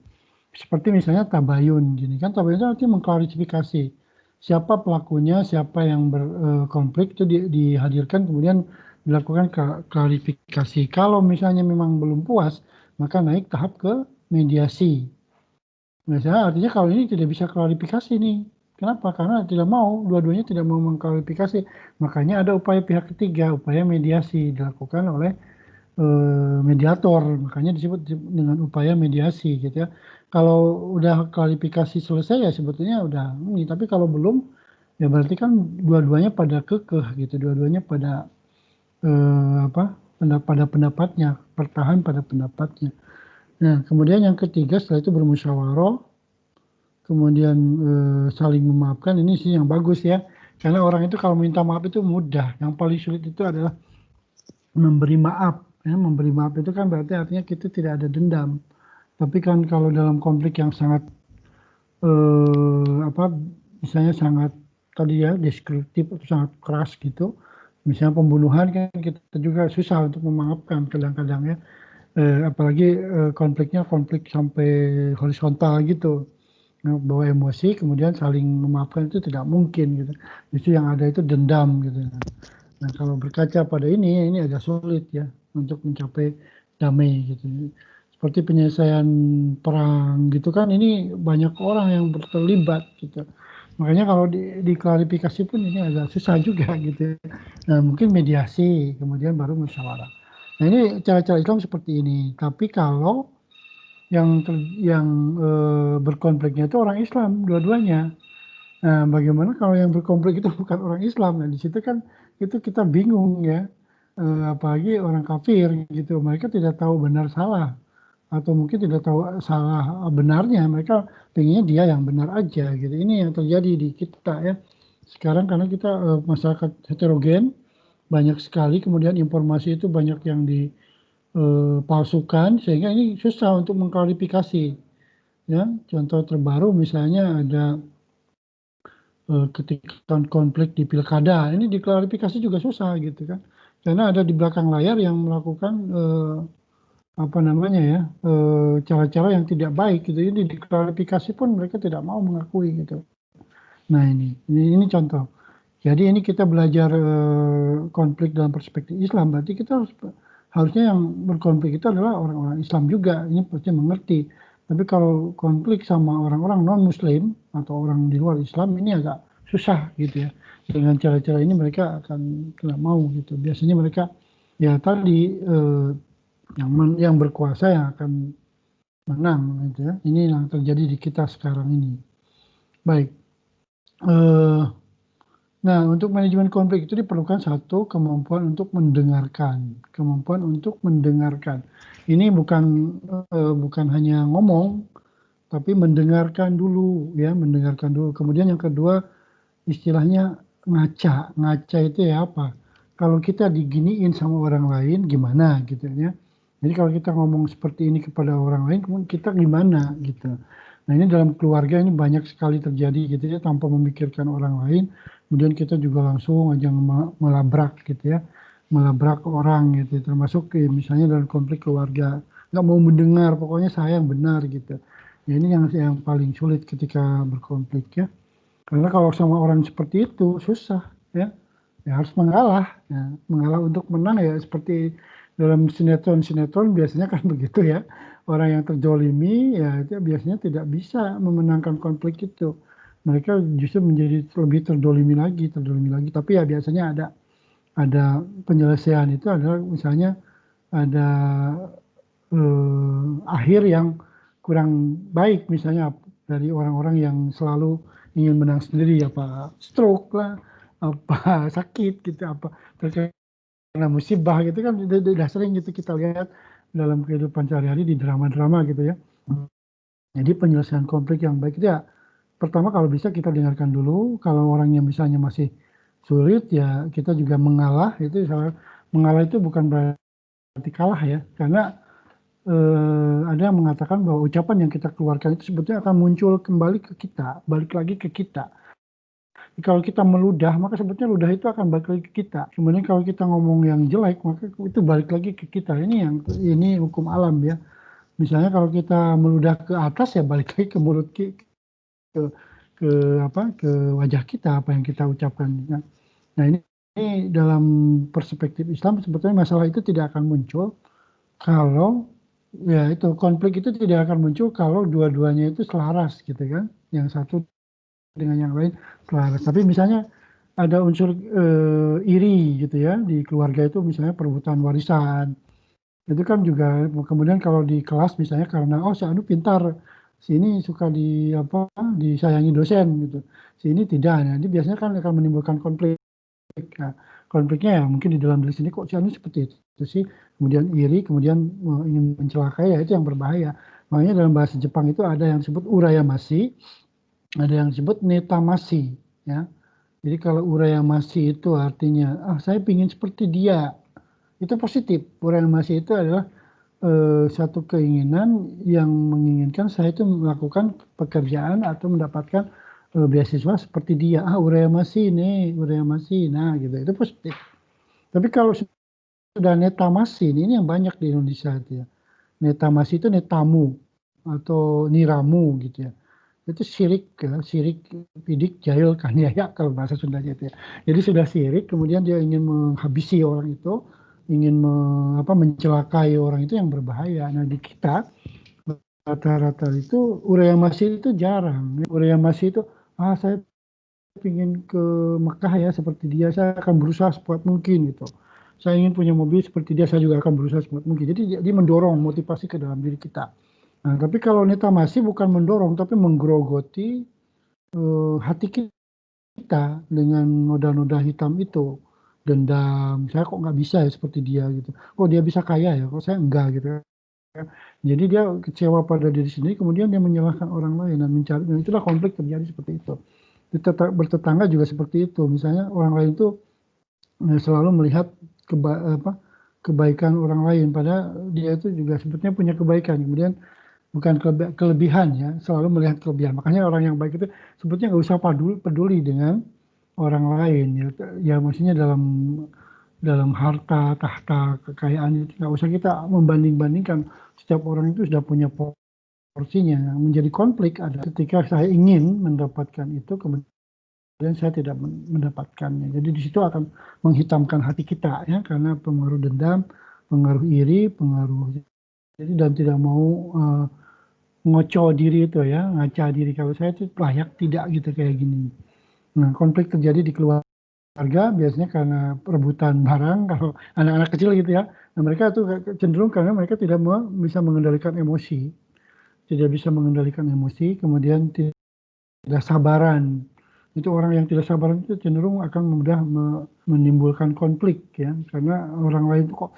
[SPEAKER 2] Seperti misalnya tabayun gini kan, tabayun itu artinya mengklarifikasi siapa pelakunya, siapa yang berkonflik itu dihadirkan, kemudian dilakukan klarifikasi. Kalau misalnya memang belum puas, maka naik tahap ke mediasi. Misalnya artinya kalau ini tidak bisa klarifikasi nih. Kenapa? Karena tidak mau, dua-duanya tidak mau mengklarifikasi. Makanya ada upaya pihak ketiga, upaya mediasi dilakukan oleh mediator. Makanya disebut dengan upaya mediasi gitu ya. Kalau udah klarifikasi selesai ya sebetulnya udah ini. Tapi kalau belum, ya berarti kan dua-duanya pada kekeh gitu. Dua-duanya pada pada pendapatnya, bertahan pada pendapatnya. Nah, kemudian yang ketiga setelah itu bermusyawarah, kemudian saling memaafkan. Ini sih yang bagus ya, karena orang itu kalau minta maaf itu mudah. Yang paling sulit itu adalah memberi maaf ya. Memberi maaf itu kan berarti artinya kita tidak ada dendam. Tapi kan kalau dalam konflik yang sangat misalnya sangat tadi ya deskriptif atau sangat keras gitu, misalnya pembunuhan kan kita juga susah untuk memaafkan kadang-kadang ya. Apalagi konflik sampai horizontal gitu, bawa emosi kemudian saling memaafkan itu tidak mungkin gitu. Justru yang ada itu dendam gitu. Nah, kalau berkaca pada ini agak sulit ya untuk mencapai damai gitu. Seperti penyelesaian perang gitu kan, ini banyak orang yang terlibat gitu. Makanya kalau diklarifikasi pun ini agak susah juga gitu. Nah, mungkin mediasi kemudian baru musyawarah. Nah, ini cara-cara Islam seperti ini. Tapi kalau yang berkonfliknya itu orang Islam dua-duanya. Nah, bagaimana kalau yang berkonflik itu bukan orang Islam? Nah, di situ kan itu kita bingung ya. Apalagi orang kafir gitu. Mereka tidak tahu benar salah atau mungkin tidak tahu salah benarnya. Mereka pengennya dia yang benar aja gitu. Ini yang terjadi di kita ya. Sekarang karena kita masyarakat heterogen, banyak sekali, kemudian informasi itu banyak yang dipalsukan sehingga ini susah untuk mengklarifikasi ya. Contoh terbaru misalnya ada ketika konflik di pilkada, ini diklarifikasi juga susah gitu kan, karena ada di belakang layar yang melakukan apa namanya ya, cara-cara yang tidak baik gitu. Ini diklarifikasi pun mereka tidak mau mengakui gitu. Nah ini contoh. Jadi ini kita belajar konflik dalam perspektif Islam, berarti kita harusnya yang berkonflik itu adalah orang-orang Islam juga, ini pasti mengerti. Tapi kalau konflik sama orang-orang non-Muslim atau orang di luar Islam, ini agak susah gitu ya. Dengan cara-cara ini mereka akan tidak mau gitu. Biasanya mereka ya tadi yang berkuasa yang akan menang gitu ya. Ini yang terjadi di kita sekarang ini. Baik. Nah, untuk manajemen konflik itu diperlukan satu kemampuan untuk mendengarkan, kemampuan untuk mendengarkan. Ini bukan hanya ngomong, tapi mendengarkan dulu, ya, mendengarkan dulu. Kemudian yang kedua, istilahnya ngaca. Ngaca itu ya apa? Kalau kita diginiin sama orang lain, gimana gitu ya? Jadi kalau kita ngomong seperti ini kepada orang lain, kemudian kita gimana gitu. Nah ini dalam keluarga ini banyak sekali terjadi gitu ya, tanpa memikirkan orang lain. Kemudian kita juga langsung aja melabrak gitu ya, melabrak orang gitu, termasuk misalnya dalam konflik keluarga, nggak mau mendengar, pokoknya saya yang benar gitu. Ya ini yang paling sulit ketika berkonflik ya, karena kalau sama orang seperti itu susah ya, ya harus mengalah, ya. Mengalah untuk menang ya seperti dalam sinetron biasanya kan begitu ya, orang yang terjolimi ya itu biasanya tidak bisa memenangkan konflik itu. Mereka justru menjadi lebih terdolimi lagi. Tapi ya biasanya ada penyelesaian itu adalah misalnya ada akhir yang kurang baik, misalnya dari orang-orang yang selalu ingin menang sendiri, apa stroke lah, apa sakit gitu, apa terkena musibah gitu kan, udah sering gitu kita lihat dalam kehidupan sehari-hari di drama-drama gitu ya. Jadi penyelesaian konflik yang baik itu ya pertama kalau bisa kita dengarkan dulu, kalau orang yang misalnya masih sulit ya kita juga mengalah. Itu mengalah itu bukan berarti kalah ya, karena ada yang mengatakan bahwa ucapan yang kita keluarkan itu sebetulnya akan muncul kembali ke kita, balik lagi ke kita. Kalau kita meludah, maka sebetulnya ludah itu akan balik lagi ke kita. Kemudian kalau kita ngomong yang jelek, maka itu balik lagi ke kita. Ini hukum alam ya. Misalnya kalau kita meludah ke atas ya balik lagi ke mulut ke wajah kita, apa yang kita ucapkan. Nah ini dalam perspektif Islam sebetulnya masalah itu tidak akan muncul kalau ya itu konflik itu tidak akan muncul kalau dua-duanya itu selaras gitu kan, yang satu dengan yang lain selaras. Tapi misalnya ada unsur iri gitu ya di keluarga itu, misalnya perebutan warisan, itu kan juga. Kemudian kalau di kelas misalnya karena si Anu pintar, si ini suka disayangi dosen gitu, si ini tidak. Nah ini biasanya kan akan menimbulkan konflik. Nah, konfliknya ya mungkin di dalam diri sini, kok si Anu seperti itu sih, kemudian iri, kemudian ingin mencelakai, ya itu yang berbahaya. Makanya dalam bahasa Jepang itu ada yang disebut urayamashi, ada yang disebut netamashi ya. Jadi kalau urayamashi itu artinya saya ingin seperti dia, itu positif. Urayamashi itu adalah satu keinginan yang menginginkan saya itu melakukan pekerjaan atau mendapatkan beasiswa seperti dia. Urayamashi nih, urayamashi, nah gitu, itu positif. Tapi kalau sudah netamashi, ini yang banyak di Indonesia itu ya. Netamashi itu netamu atau niramu gitu ya. Itu syirik ya, syirik pidik jahil kaniaya kalau bahasa Sundanya itu ya. Jadi sudah syirik, kemudian dia ingin menghabisi orang itu, ingin mencelakai orang itu yang berbahaya. Nah di kita rata-rata itu urayamashi itu jarang. Urayamashi itu saya ingin ke Mekah ya seperti dia, saya akan berusaha sekuat mungkin gitu. Saya ingin punya mobil seperti dia, saya juga akan berusaha sekuat mungkin. Jadi dia mendorong motivasi ke dalam diri kita. Nah, tapi kalau netamashi bukan mendorong, tapi menggerogoti hati kita dengan noda-noda hitam itu. Dendam, saya kok nggak bisa ya seperti dia gitu. Kok dia bisa kaya ya, kok saya enggak gitu. Jadi dia kecewa pada diri sendiri, kemudian dia menyalahkan orang lain dan mencari, dan itulah konflik terjadi seperti itu. Bertetangga juga seperti itu. Misalnya orang lain itu selalu melihat kebaikan orang lain, padahal dia itu juga sebetulnya punya kebaikan. Kemudian bukan kelebihan ya, selalu melihat kelebihan. Makanya orang yang baik itu sebetulnya nggak usah peduli dengan orang lain ya, ya maksudnya dalam harta, tahta, kekayaan, nggak usah kita membanding-bandingkan. Setiap orang itu sudah punya porsinya. Yang menjadi konflik ada ketika saya ingin mendapatkan itu, kemudian saya tidak mendapatkannya. Jadi di situ akan menghitamkan hati kita ya, karena pengaruh dendam, pengaruh iri, pengaruh jadi dan tidak mau ngoco diri itu ya, ngaca diri kalau saya itu layak tidak gitu kayak gini. Nah, konflik terjadi di keluarga biasanya karena perebutan barang kalau anak-anak kecil gitu ya. Nah, mereka tuh cenderung karena mereka tidak bisa mengendalikan emosi. Tidak bisa mengendalikan emosi, kemudian tidak sabaran. Itu orang yang tidak sabaran itu cenderung akan mudah menimbulkan konflik ya, karena orang lain itu kok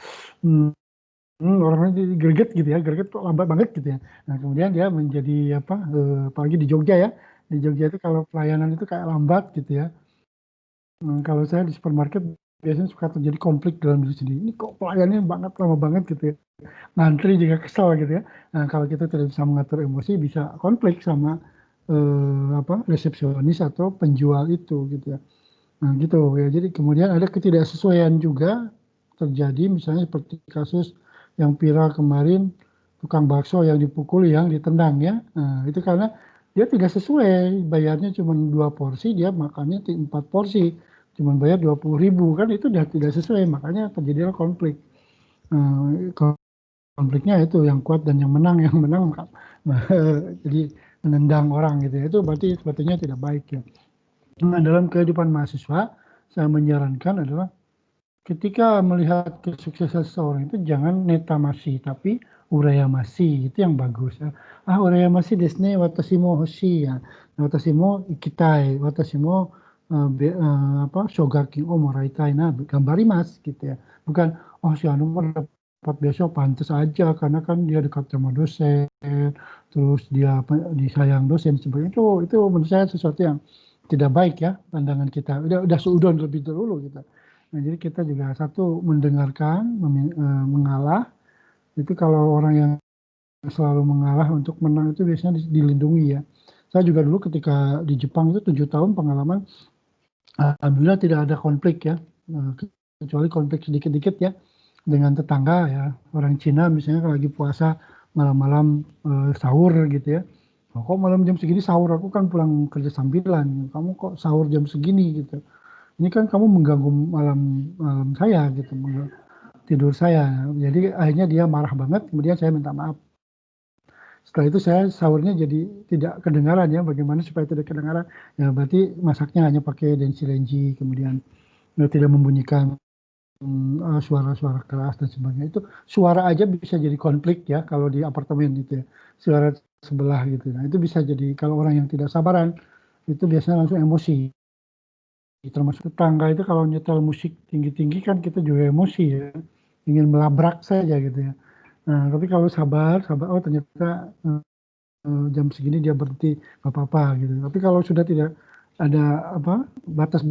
[SPEAKER 2] orang lain greget gitu ya, greget kok lambat banget gitu ya. Nah kemudian dia menjadi apalagi di Jogja ya, di Jogja itu kalau pelayanan itu kayak lambat gitu ya. Kalau saya di supermarket biasanya suka terjadi konflik dalam diri sendiri. Ini kok pelayanannya lama banget gitu ya. Ngantri juga kesal gitu ya. Nah, kalau kita tidak bisa mengatur emosi bisa konflik sama resepsionis atau penjual itu gitu ya. Nah gitu ya. Jadi kemudian ada ketidaksesuaian juga terjadi, misalnya seperti kasus yang viral kemarin, tukang bakso yang dipukuli, yang ditendang ya. Nah, itu karena dia tidak sesuai, bayarnya cuma 2 porsi, dia makannya 4 porsi, cuma bayar 20.000 kan, itu sudah tidak sesuai, makanya terjadilah konflik. Konfliknya itu yang kuat dan yang menang jadi menendang orang gitu ya, itu berarti sebetulnya tidak baik ya. Nah, dalam kehidupan mahasiswa saya menyarankan adalah ketika melihat kesuksesan seseorang itu jangan netamasi tapi urayamasi, itu yang bagus ya. Urayamasi desne watashi mo hoshi ya, watashi mo ikitai, watashi mo shogaki o moraitai na gambarimasu gitu ya. Bukan si anu dapat besok pantas aja karena kan dia dekat sama dosen, terus dia disayang dosen sebagainya. Itu menurut saya sesuatu yang tidak baik ya, pandangan kita udah seudon lebih dulu gitu. Nah, jadi kita juga satu mendengarkan, mengalah. Itu kalau orang yang selalu mengalah untuk menang itu biasanya dilindungi ya. Saya juga dulu ketika di Jepang itu 7 tahun pengalaman, alhamdulillah tidak ada konflik ya, kecuali konflik sedikit-sedikit ya dengan tetangga ya. Orang Cina misalnya kalau lagi puasa malam-malam sahur gitu ya. Kok malam jam segini sahur, aku kan pulang kerja sambilan, kamu kok sahur jam segini gitu. Ini kan kamu mengganggu malam saya gitu, tidur saya. Jadi akhirnya dia marah banget, kemudian saya minta maaf. Setelah itu saya sahurnya jadi tidak kedengaran ya, bagaimana supaya tidak kedengaran. Ya berarti masaknya hanya pakai densi-lenji, kemudian tidak membunyikan suara-suara keras dan sebagainya. Itu suara aja bisa jadi konflik ya kalau di apartemen gitu ya. Suara sebelah gitu. Nah, itu bisa jadi kalau orang yang tidak sabaran itu biasanya langsung emosi. Termasuk tetangga itu kalau nyetel musik tinggi-tinggi kan kita juga emosi ya, ingin melabrak saja gitu ya. Nah tapi kalau sabar, oh ternyata jam segini dia berhenti, gak apa-apa gitu. Tapi kalau sudah tidak ada batas,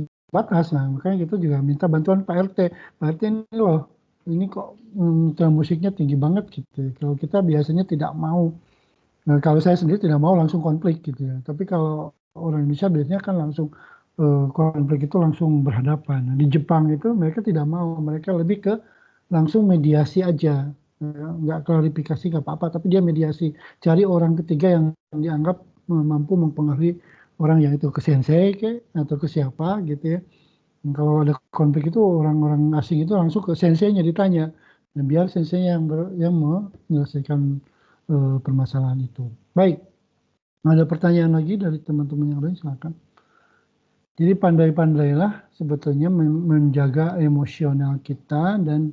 [SPEAKER 2] nah makanya kita juga minta bantuan Pak RT. Pak RT ini loh, ini kok nyetel musiknya tinggi banget gitu. Kalau kita biasanya tidak mau. Nah, kalau saya sendiri tidak mau langsung konflik gitu ya. Tapi kalau orang Indonesia biasanya kan langsung konflik itu langsung berhadapan. Nah, di Jepang itu mereka tidak mau, mereka lebih ke langsung mediasi aja, nggak klarifikasi nggak apa-apa, tapi dia mediasi, cari orang ketiga yang dianggap mampu mempengaruhi orang yang itu, ke sensei atau ke siapa gitu ya. Dan kalau ada konflik itu orang-orang asing itu langsung ke senseinya ditanya, dan biar sensei yang menyelesaikan permasalahan itu. Baik, ada pertanyaan lagi dari teman-teman yang lain, silakan. Jadi pandai-pandailah sebetulnya menjaga emosional kita, dan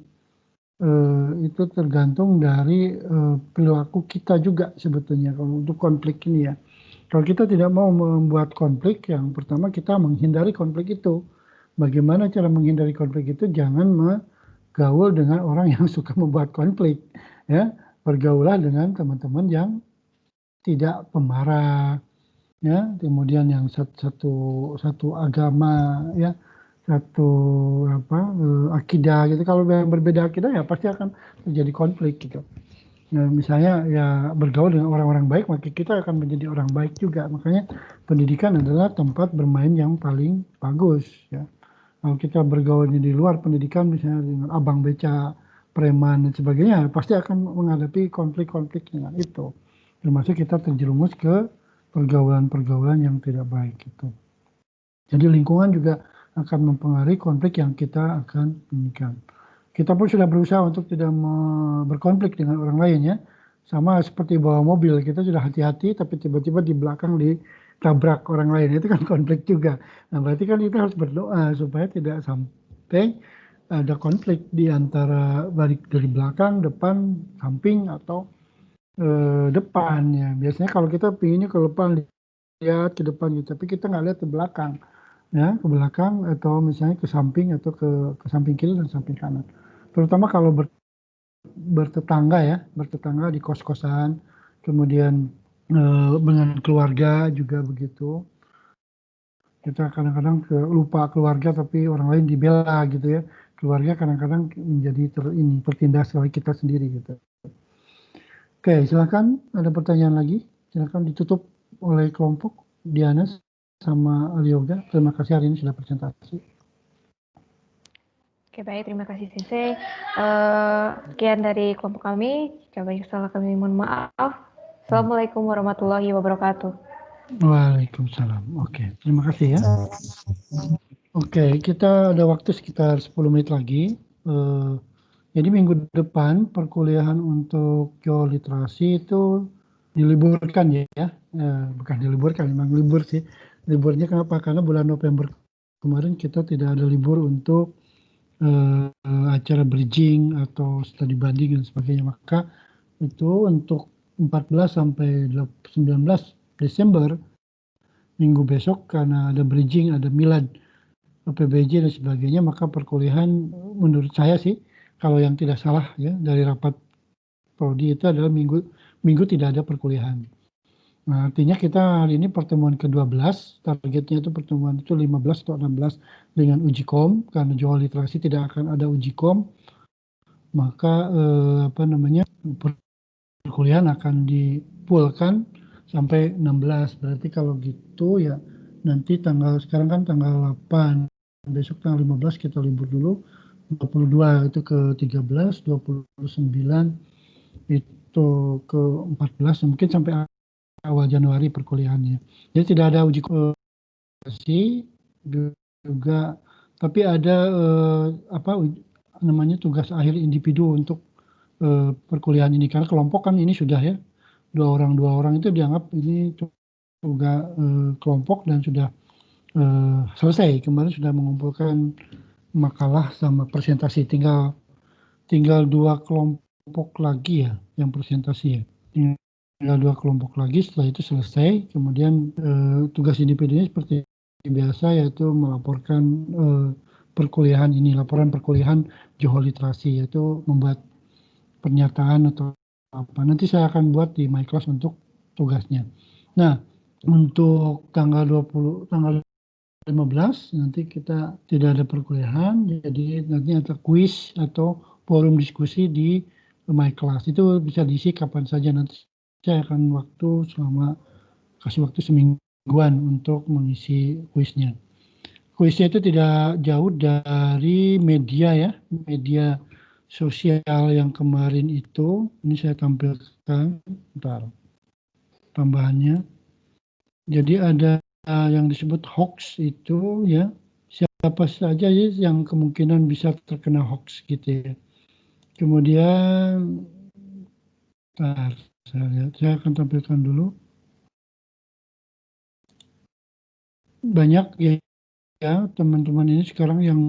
[SPEAKER 2] itu tergantung dari perilaku kita juga sebetulnya kalau untuk konflik ini ya. Kalau kita tidak mau membuat konflik, yang pertama kita menghindari konflik itu. Bagaimana cara menghindari konflik itu? Jangan bergaul dengan orang yang suka membuat konflik. Ya, bergaulah dengan teman-teman yang tidak pemarah. Ya, kemudian yang satu agama ya, satu akidah gitu. Kalau yang berbeda akidah ya pasti akan terjadi konflik gitu. misalnya ya bergaul dengan orang-orang baik, maka kita akan menjadi orang baik juga. Makanya pendidikan adalah tempat bermain yang paling bagus ya. Kalau kita bergaulnya di luar pendidikan, misalnya dengan abang beca, preman dan sebagainya, pasti akan menghadapi konflik-konflik dengan itu. Termasuk kita terjerumus ke pergaulan-pergaulan yang tidak baik itu. Jadi lingkungan juga akan mempengaruhi konflik yang kita akan inginkan. Kita pun sudah berusaha untuk tidak berkonflik dengan orang lain ya. Sama seperti bawa mobil, kita sudah hati-hati tapi tiba-tiba di belakang ditabrak orang lain. Itu kan konflik juga. Nah, berarti kan kita harus berdoa supaya tidak sampai ada konflik di antara balik dari belakang, depan, samping atau depan ya. Biasanya kalau kita pinginnya ke depan, lihat ke depan gitu, tapi kita nggak lihat ke belakang ya, ke belakang atau misalnya ke samping atau ke samping kiri dan samping kanan. Terutama kalau bertetangga ya, bertetangga di kos-kosan, kemudian dengan keluarga juga begitu. Kita kadang-kadang lupa keluarga tapi orang lain dibela gitu ya. Keluarga kadang-kadang menjadi tertindas oleh kita sendiri gitu. Oke, silakan ada pertanyaan lagi. Silakan ditutup oleh kelompok Diana sama Alyoga. Terima kasih hari ini sudah presentasi.
[SPEAKER 3] Oke, baik, terima kasih Sensei. Sekian dari kelompok kami. Jika banyak salah kami mohon maaf. Assalamualaikum warahmatullahi wabarakatuh.
[SPEAKER 2] Waalaikumsalam. Oke, terima kasih ya. Oke, kita ada waktu sekitar 10 menit lagi. Jadi minggu depan perkuliahan untuk geoliterasi itu diliburkan ya. Bukan diliburkan, memang libur sih. Liburnya kenapa? Karena bulan November kemarin kita tidak ada libur untuk acara bridging atau studi banding dan sebagainya. Maka itu untuk 14 sampai 19 Desember minggu besok karena ada bridging, ada milad PBJ dan sebagainya, maka perkuliahan menurut saya sih kalau yang tidak salah ya dari rapat prodi itu adalah minggu tidak ada perkuliahan. Nah, artinya kita hari ini pertemuan ke-12, targetnya itu pertemuan itu 15 atau 16 dengan uji kom, karena geoliterasi tidak akan ada uji kom, maka perkuliahan akan dipulkan sampai 16. Berarti kalau gitu ya nanti sekarang kan tanggal 8, besok tanggal 15 kita libur dulu, 22 itu ke 13, 29 itu ke 14, mungkin sampai awal Januari perkuliahannya. Jadi tidak ada uji kompetensi juga, tapi ada tugas akhir individu untuk perkuliahan ini, karena kelompok kan ini sudah ya dua orang itu dianggap ini juga kelompok dan sudah selesai. Kemarin sudah mengumpulkan makalah sama presentasi, tinggal 2 kelompok lagi ya yang presentasi ya. Tinggal 2 kelompok lagi, setelah itu selesai. Kemudian tugas individunya seperti biasa, yaitu melaporkan perkuliahan ini, laporan perkuliahan geoliterasi, yaitu membuat pernyataan atau apa. Nanti saya akan buat di my class untuk tugasnya. Nah, untuk tanggal 15 nanti kita tidak ada perkuliahan, jadi nanti ada kuis atau forum diskusi di my class. Itu bisa diisi kapan saja, nanti saya akan kasih waktu semingguan untuk mengisi kuisnya. Kuisnya itu tidak jauh dari media ya, media sosial yang kemarin itu. Ini saya tampilkan, bentar, tambahannya. Jadi ada yang disebut hoax itu ya, siapa saja ya yang kemungkinan bisa terkena hoax gitu ya. Kemudian, saya akan tampilkan dulu. Banyak ya teman-teman ini sekarang yang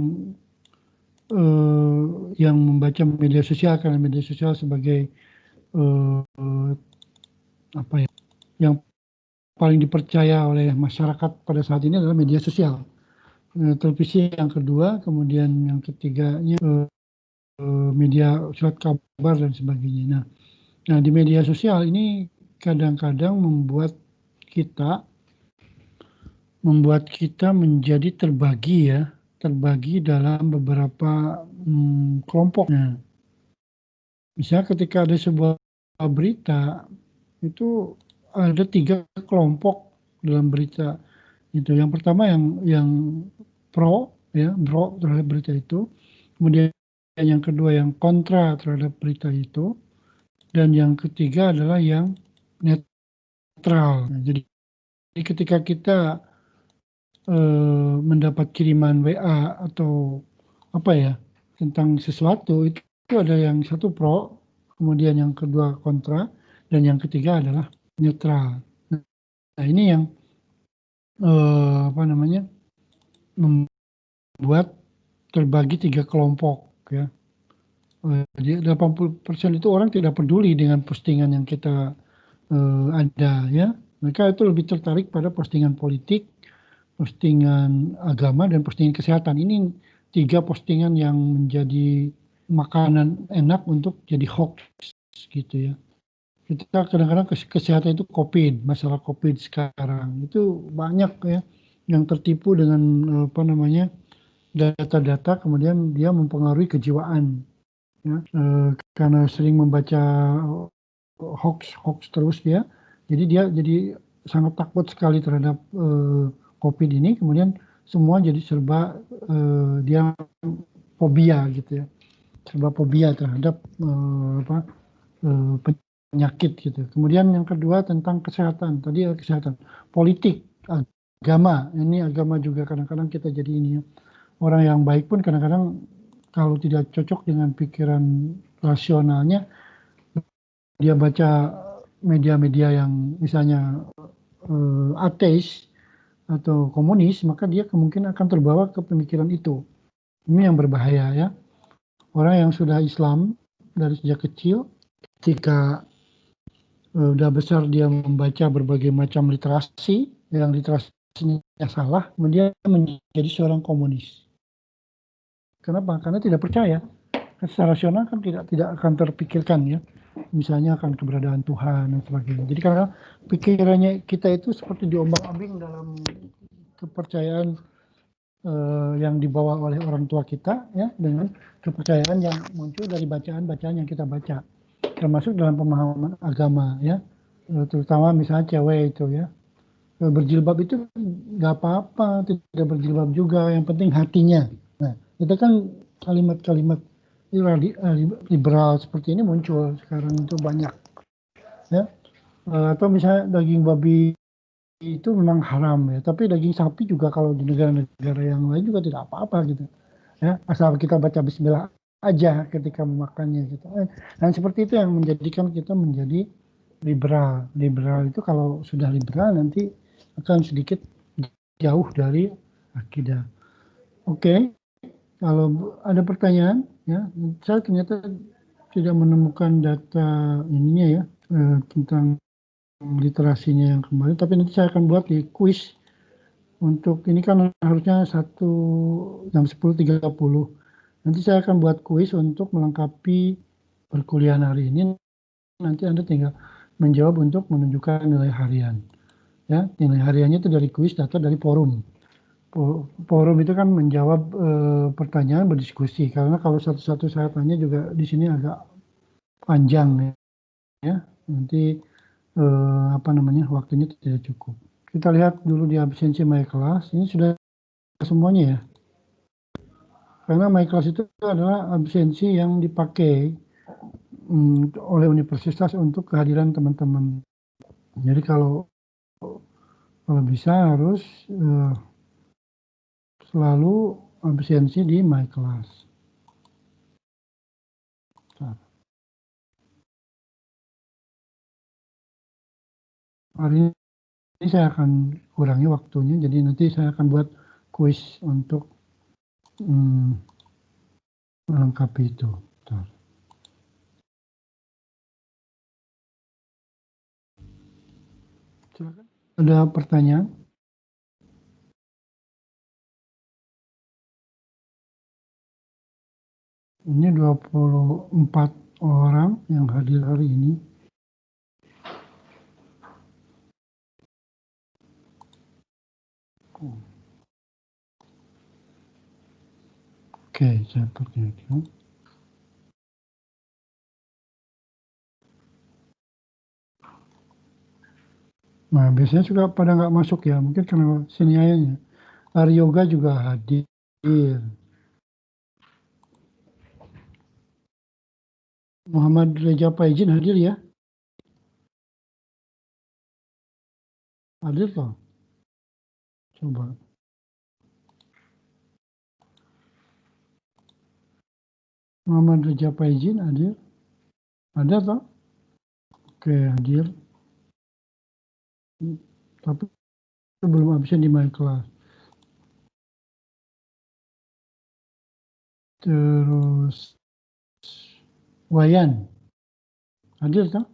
[SPEAKER 2] membaca media sosial, karena media sosial sebagai yang paling dipercaya oleh masyarakat pada saat ini adalah media sosial. Televisi yang kedua, kemudian yang ketiganya media surat kabar dan sebagainya. Nah, di media sosial ini kadang-kadang membuat kita menjadi terbagi dalam beberapa kelompok. Nah, misalnya ketika ada sebuah berita itu ada 3 kelompok dalam berita itu. Yang pertama yang pro terhadap berita itu, kemudian yang kedua yang kontra terhadap berita itu, dan yang ketiga adalah yang netral. Jadi ketika kita mendapat kiriman WA atau apa ya tentang sesuatu, itu ada yang satu pro, kemudian yang kedua kontra, dan yang ketiga adalah netral. Nah ini yang membuat terbagi 3 kelompok ya. Jadi 80% itu orang tidak peduli dengan postingan yang kita ada ya. Mereka itu lebih tertarik pada postingan politik, postingan agama, dan postingan kesehatan. Ini 3 postingan yang menjadi makanan enak untuk jadi hoax gitu ya. Kita kadang-kadang kesehatan itu COVID, masalah COVID sekarang itu banyak ya yang tertipu dengan data-data, kemudian dia mempengaruhi kejiwaan ya, karena sering membaca hoax terus dia, jadi dia jadi sangat takut sekali terhadap COVID ini, kemudian semua jadi serba dia fobia gitu ya, serba fobia terhadap penyakit gitu. Kemudian yang kedua tentang kesehatan, tadi kesehatan, politik, agama, ini agama juga kadang-kadang kita jadi ini ya. Orang yang baik pun kadang-kadang kalau tidak cocok dengan pikiran rasionalnya, dia baca media-media yang misalnya ateis atau komunis, maka dia kemungkinan akan terbawa ke pemikiran itu. Ini yang berbahaya ya. Orang yang sudah Islam dari sejak kecil, ketika udah besar dia membaca berbagai macam literasi, yang literasinya salah, kemudian menjadi seorang komunis. Kenapa? Karena tidak percaya. Secara rasional kan tidak akan terpikirkan ya. Misalnya akan keberadaan Tuhan dan sebagainya. Jadi karena pikirannya kita itu seperti diombang-ambing dalam kepercayaan yang dibawa oleh orang tua kita ya, dengan kepercayaan yang muncul dari bacaan-bacaan yang kita baca, termasuk dalam pemahaman agama ya, terutama misalnya cewek itu ya, berjilbab itu nggak apa-apa, tidak berjilbab juga, yang penting hatinya. Nah itu kan kalimat-kalimat liberal seperti ini muncul sekarang itu banyak ya. Atau misalnya daging babi itu memang haram ya, tapi daging sapi juga kalau di negara-negara yang lain juga tidak apa-apa gitu ya, asal kita baca bismillah aja ketika memakannya gitu. Dan seperti itu yang menjadikan kita menjadi liberal. Liberal itu kalau sudah liberal nanti akan sedikit jauh dari akidah. Oke. Kalau ada pertanyaan ya, saya ternyata tidak menemukan data ininya ya, tentang literasinya yang kemarin, tapi nanti saya akan buat di kuis. Untuk ini kan harusnya jam 10.30. Nanti saya akan buat kuis untuk melengkapi perkuliahan hari ini. Nanti Anda tinggal menjawab untuk menunjukkan nilai harian. Ya, nilai hariannya itu dari kuis, data dari forum. Forum itu kan menjawab pertanyaan, berdiskusi. Karena kalau satu-satu saya tanya juga di sini agak panjang ya. Nanti waktunya tidak cukup. Kita lihat dulu di absensi my class. Ini sudah semuanya ya. Karena my class itu adalah absensi yang dipakai oleh universitas untuk kehadiran teman-teman. Jadi kalau bisa harus selalu absensi di my class. Hari ini saya akan kurangi waktunya, jadi nanti saya akan buat kuis untuk melengkapi itu. Silakan. Ada pertanyaan? Ini 24 orang yang hadir hari ini. Oke, saya perhatikan. Nah, biasanya suka pada nggak masuk ya, mungkin karena sini ayahnya. Aryoga juga hadir. Muhammad Reja Paijin hadir ya? Hadir toh? Coba. Muhammad Reja Paijin hadir? Ada toh? Oke, hadir. Tapi belum absen di my class. Terus Wayan hadir toh?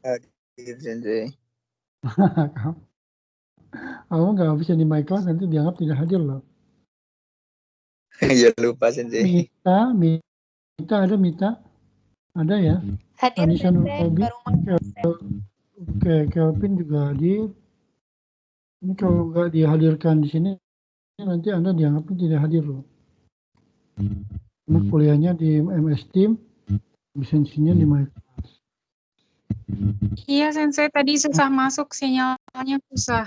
[SPEAKER 8] Hadir Sensei.
[SPEAKER 2] Kamu nggak absen di my class nanti dianggap tidak hadir loh.
[SPEAKER 8] Ya lupa Sensei.
[SPEAKER 2] Mita ada Mita? Ada ya?
[SPEAKER 5] Hadir
[SPEAKER 2] Anissa
[SPEAKER 5] Sensei,
[SPEAKER 2] Nurkobi,
[SPEAKER 5] baru masuk.
[SPEAKER 2] Oke, Kelvin juga hadir. Ini kalau nggak dihadirkan di sini, nanti Anda dianggapnya tidak hadir loh. Karena kuliahnya di MS Team, lisensinya di my.
[SPEAKER 9] Iya, Sensei, tadi susah masuk, sinyalnya susah.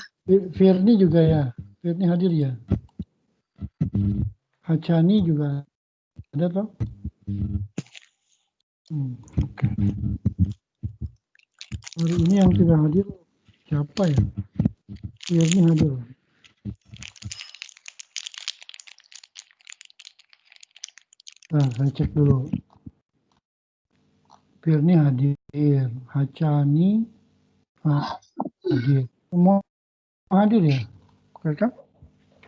[SPEAKER 2] Firni juga ya, Firni hadir ya. Hacani juga ada toh? Oke. Hari ini yang tidak hadir siapa ya? Firni hadir. Nah, saya cek dulu. Firni hadir, Hacani hadir. Semua hadir ya? Kira-kira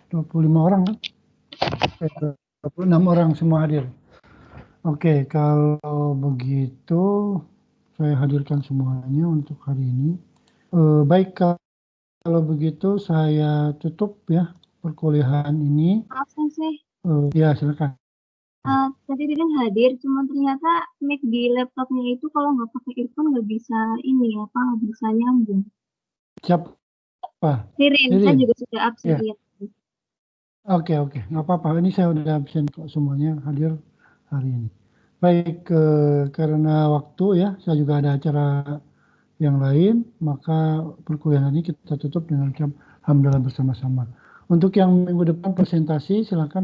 [SPEAKER 2] 25 orang kan? 26 orang semua hadir. Oke, kalau begitu saya hadirkan semuanya untuk hari ini. Baik, kalau begitu saya tutup ya perkuliahan ini.
[SPEAKER 10] Maaf Sensei,
[SPEAKER 2] Ya silakan.
[SPEAKER 10] tadi kan hadir, cuma ternyata mic di laptopnya itu kalau nggak pakai earphone nggak bisa ini apa, nggak bisa nyambung.
[SPEAKER 2] Siapa?
[SPEAKER 10] Ririn, saya juga sudah absen
[SPEAKER 2] Ya.
[SPEAKER 10] ya.
[SPEAKER 2] Oke, nggak apa-apa. Ini saya udah absen kok semuanya hadir hari ini. Baik, karena waktu ya, saya juga ada acara yang lain, maka perkuliahan ini kita tutup dengan ucap alhamdulillah bersama-sama. Untuk yang minggu depan presentasi, silakan